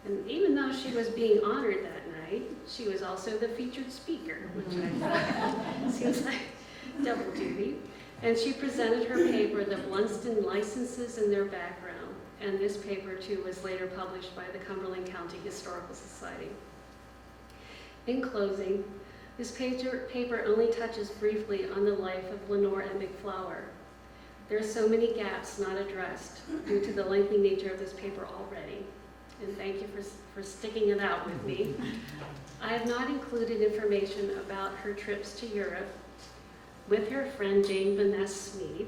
And even though she was being honored that night, she was also the featured speaker, which I thought seems like double duty. And she presented her paper, The Blunston Licenses and Their Background. And this paper, too, was later published by the Cumberland County Historical Society. In closing, this paper only touches briefly on the life of Lenore Embick Flower. There are so many gaps not addressed due to the lengthy nature of this paper already. and thank you for sticking it out with me. I have not included information about her trips to Europe with her friend Jane Vanessa Smead,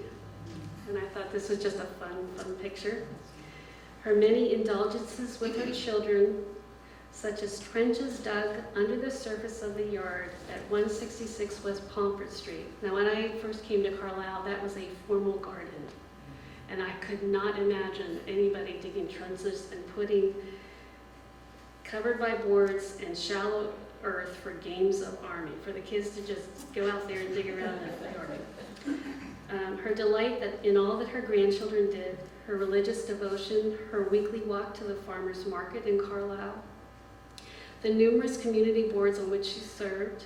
and I thought this was just a fun picture. Her many indulgences with her children, such as trenches dug under the surface of the yard at 166 West Pomfret Street. Now, when I first came to Carlisle, that was a formal garden, and I could not imagine anybody digging trenches and putting covered by boards and shallow earth for games of army, for the kids to just go out there and dig around in the yard. Her delight in all that her grandchildren did, her religious devotion, her weekly walk to the farmer's market in Carlisle, the numerous community boards on which she served,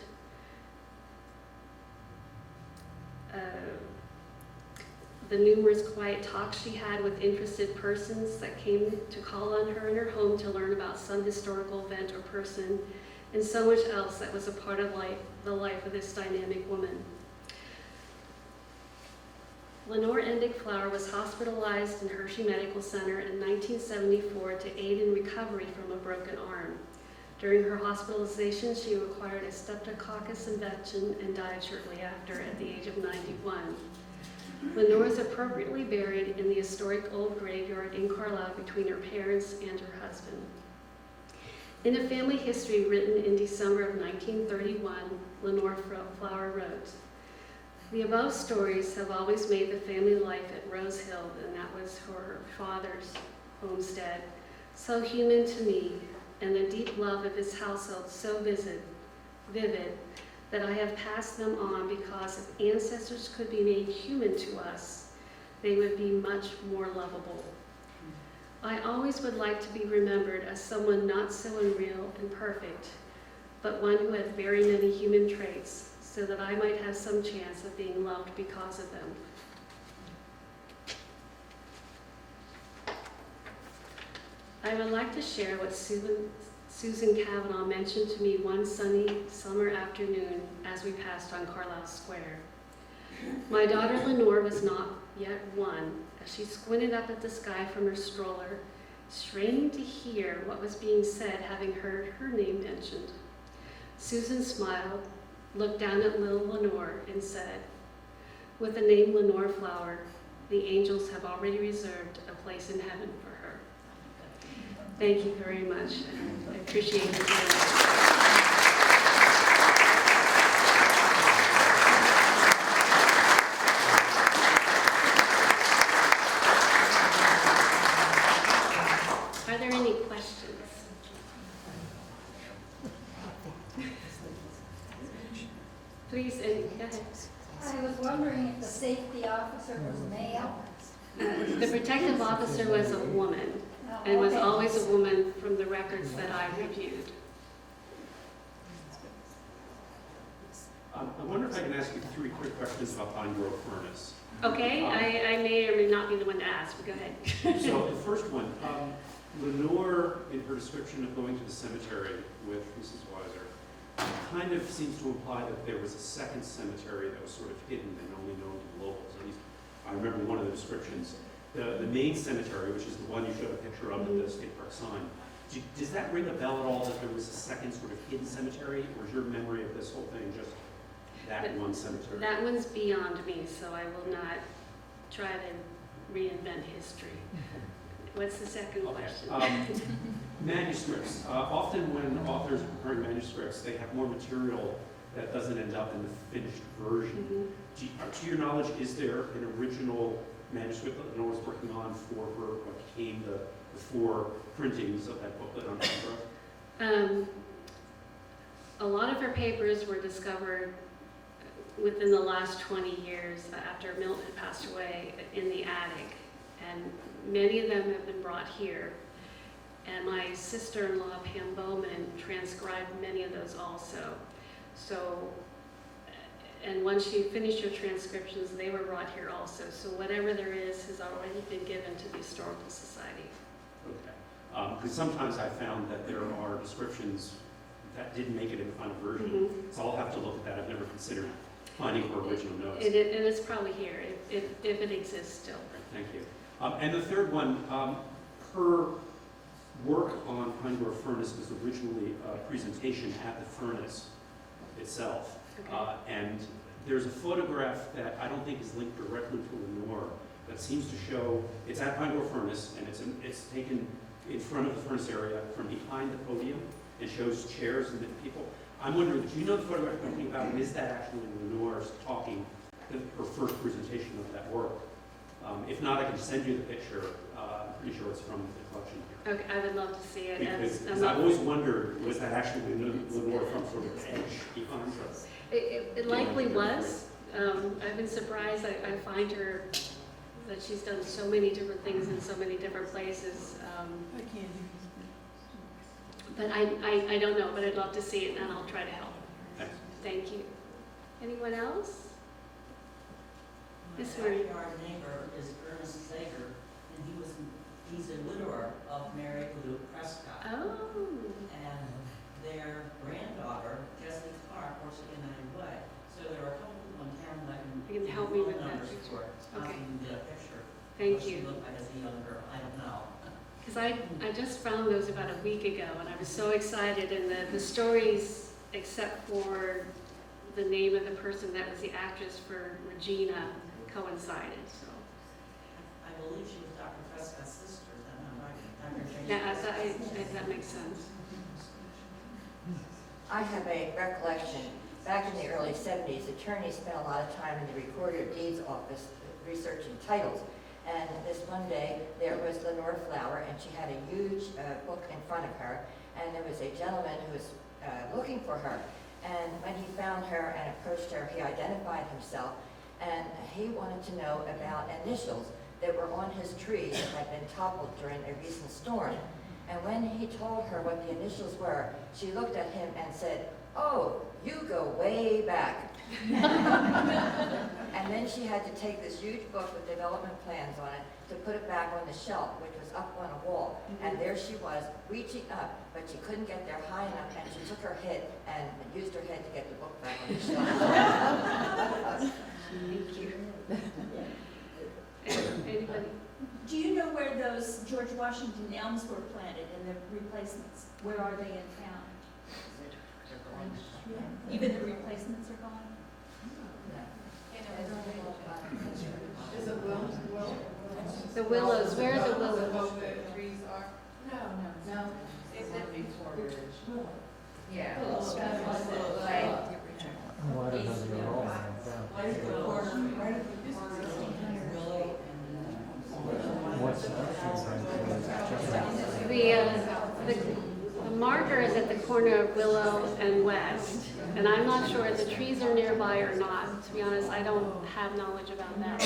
the numerous quiet talks she had with interested persons that came to call on her in her home to learn about some historical event or person, and so much else that was a part of the life of this dynamic woman. Lenore Embick Flower was hospitalized in Hershey Medical Center in 1974 to aid in recovery from a broken arm. During her hospitalization, she acquired a streptococcus infection and died shortly after at the age of 91. Lenore is appropriately buried in the historic old graveyard in Carlisle between her parents and her husband. In a family history written in December of 1931, Lenore Flower wrote, "The above stories have always made the family life at Rose Hill," and that was her father's homestead, "so human to me, and the deep love of his household so vivid, that I have passed them on because if ancestors could be made human to us, they would be much more lovable. I always would like to be remembered as someone not so unreal and perfect, but one who had very many human traits, so that I might have some chance of being loved because of them." I would like to share what Susan Kavanaugh mentioned to me one sunny summer afternoon as we passed on Carlisle Square. My daughter Lenore was not yet one, as she squinted up at the sky from her stroller, straining to hear what was being said, having heard her name mentioned. Susan smiled, looked down at little Lenore, and said, "With the name Lenore Flower, the angels have already reserved a place in heaven for her." Thank you very much. I appreciate it. Are there any questions? Please, go ahead. I was wondering if the safety officer was male? The protective officer was a woman, and was always a woman from the records that I reviewed. I wonder if I can ask you 3 quick questions about Pine Grove Furnace. Okay, I may or may not be the one to ask, but go ahead. So the first one, Lenore, in her description of going to the cemetery with Mrs. Weiser, kind of seems to imply that there was a second cemetery that was sort of hidden and only known to the locals. At least I remember one of the descriptions. The main cemetery, which is the one you showed a picture of at the State Park sign, does that ring a bell at all that there was a second sort of hidden cemetery, or is your memory of this whole thing just that one cemetery? That one's beyond me, so I will not try to reinvent history. What's the second question? Manuscripts. Often when authors are preparing manuscripts, they have more material that doesn't end up in the finished version. To your knowledge, is there an original manuscript that Lenore was working on for her, what became the 4 printings of that booklet on Pine Grove? A lot of her papers were discovered within the last 20 years after Milton had passed away in the attic, and many of them have been brought here. And my sister-in-law, Pam Bowman, transcribed many of those also. So, and once she finished her transcriptions, they were brought here also. So whatever there is has already been given to the Historical Society. Okay. Because sometimes I found that there are descriptions that didn't make it in the final version. So I'll have to look at that. I've never considered finding her original notes. And it's probably here, if it exists still. Thank you. And the third one, her work on Pinegore Furnace was originally a presentation at the furnace itself. Okay. And there's a photograph that I don't think is linked directly to Lenore that seems to show, it's at Pinegore Furnace, and it's taken in front of the furnace area from behind the podium and shows chairs and different people. I'm wondering, do you know the photograph I'm talking about, and is that actually Lenore's talking, her first presentation of that work? If not, I can send you the picture. I'm pretty sure it's from the collection here. Okay, I would love to see it. Because I've always wondered, was that actually Lenore from sort of the edge behind her? It likely was. I've been surprised. I find her, that she's done so many different things in so many different places. But I don't know, but I'd love to see it, and I'll try to help. Thanks. Thank you. Anyone else? My Yes, Marie. backyard neighbor is Ernest Sager, and he's a widower of Mary Lou Prescott. Oh, And their granddaughter, Jessie Clark, works at United Way. So there are a couple people in town that You can help me with that numbers picture. for it. Okay. I can get a picture. thank What she you. looked like as a young girl, I don't know. Because I just found those about a week ago, and I was so excited, and the stories, except for the name of the person that was the actress for Regina, coincided, so. I believe she was Dr. Prescott's sister, is that not right? Dr. Jane Yeah, Prescott's that makes sense. I have a recollection. Back in the early 70s, attorneys spent a lot of time in the Recorder of Deeds office researching titles. And this one day, there was Lenore Flower, and she had a huge book in front of her, and there was a gentleman who was looking for her. And when he found her and approached her, he identified himself, and he wanted to know about initials that were on his tree that had been toppled during a recent storm. And when he told her what the initials were, she looked at him and said, "Oh, you go way back." And then she had to take this huge book with development plans on it to put it back on the shelf, which was up on a wall. And there she was, reaching up, but she couldn't get there high enough, and she took her head and used her head to get the book back on the shelf. Thank you. Anybody? Do you know where those George Washington elms were planted and the replacements? Where are they in town? Even the replacements are gone? The willows, where are the willows? No. Yeah. The marker is at the corner of Willow and West, and I'm not sure if the trees are nearby or not. To be honest, I don't have knowledge about that.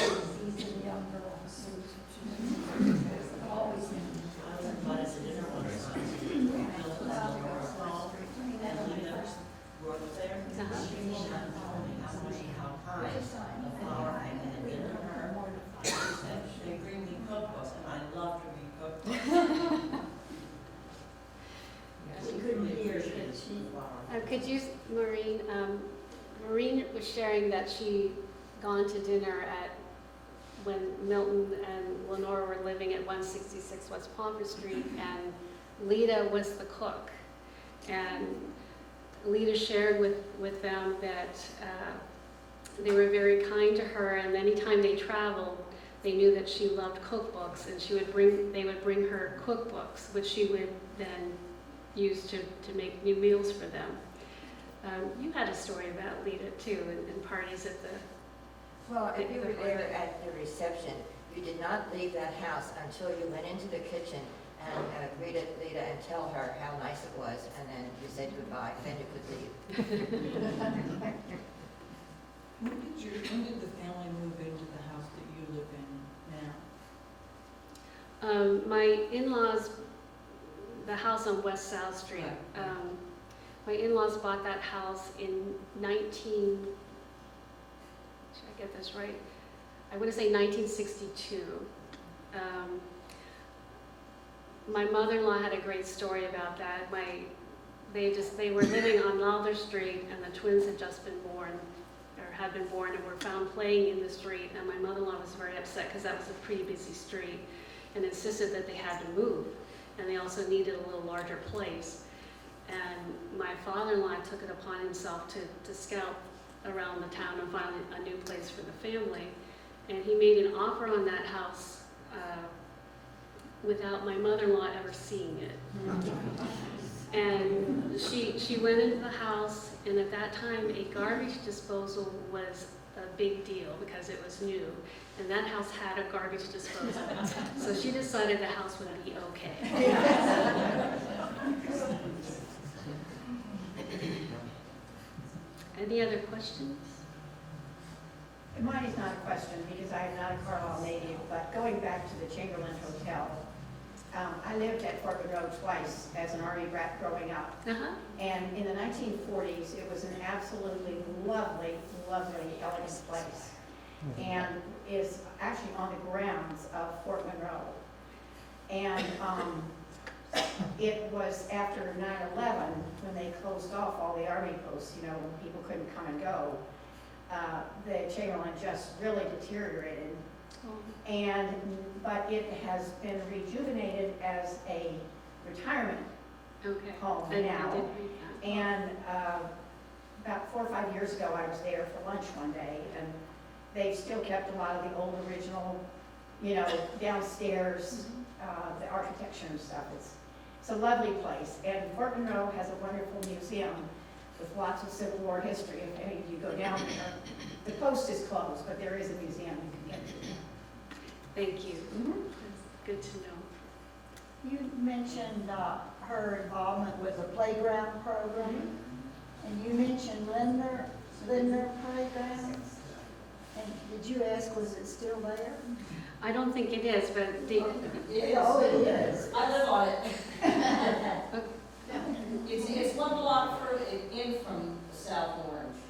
But it's a different one. Worked there. Uh-huh. She told me how high the flower and had been to her. She said, they bring me cookbooks, and I love to read cookbooks. She couldn't hear, could she? Could you, Maureen, Maureen was sharing that she gone to dinner at, when Milton and Lenore were living at 166 West Palmer Street, and Lita was the cook. And Lita shared with them that they were very kind to her, and anytime they traveled, they knew that she loved cookbooks, and they would bring her cookbooks, which she would then use to make new meals for them. You had a story about Lita too, in parties at the. Well, if you were there at the reception, you did not leave that house until you went into the kitchen and greeted Lita and tell her how nice it was, and then you said goodbye, then you could leave. When did the family move into the house that you live in now? My in-laws, the house on West South Street, my in-laws bought that house in should I get this right? I want to say 1962. My mother-in-law had a great story about that. They were living on Lowther Street, and the twins had just been born, or had been born, and were found playing in the street. And my mother-in-law was very upset because that was a pretty busy street, and insisted that they had to move. and they also needed a little larger place. And my father-in-law took it upon himself to scout around the town and find a new place for the family. And he made an offer on that house without my mother-in-law ever seeing it. And she went into the house, and at that time, a garbage disposal was a big deal because it was new. And that house had a garbage disposal. So she decided the house would be okay. Any other questions? Mine is not a question because I am not a Carlisle native, but going back to the Cumberland Hotel, I lived at Fort Monroe twice as an Army brat growing up. Uh-huh. And in the 1940s, it was an absolutely lovely, lovely, elegant place. And is actually on the grounds of Fort Monroe. And it was after 9/11, when they closed off all the Army posts, you know, when people couldn't come and go, the Chamberlain just really deteriorated. But it has been rejuvenated as a retirement Okay. home I now. did read that. And about 4 or 5 years ago, I was there for lunch one day, and they've still kept a lot of the old original, you know, downstairs, the architecture and stuff. It's a lovely place. And Fort Monroe has a wonderful museum with lots of Civil War history. If any of you go down there, the post is closed, but there is a museum you can get to. Thank you. That's good to know. You mentioned her involvement with the playground program, and you mentioned Lenore Playground. And did you ask, was it still there? I don't think it is, but Oh, it is. I live on it. It's one block further in from South Orange.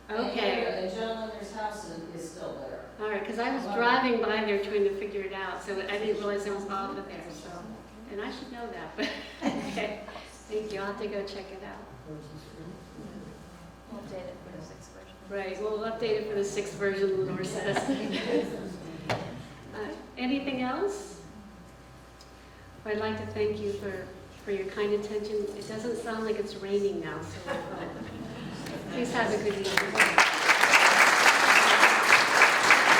okay. And the gentleman's house is still there. All right, because I was driving by there trying to figure it out, so I didn't realize it was off of there, so, and I should know that, but, okay. Thank you, I'll have to go check it out. We'll update it for the 6th version. Right, we'll update it for the 6th version, Lenore says. Anything else? I'd like to thank you for your kind attention. It doesn't sound like it's raining now, so please have a good evening.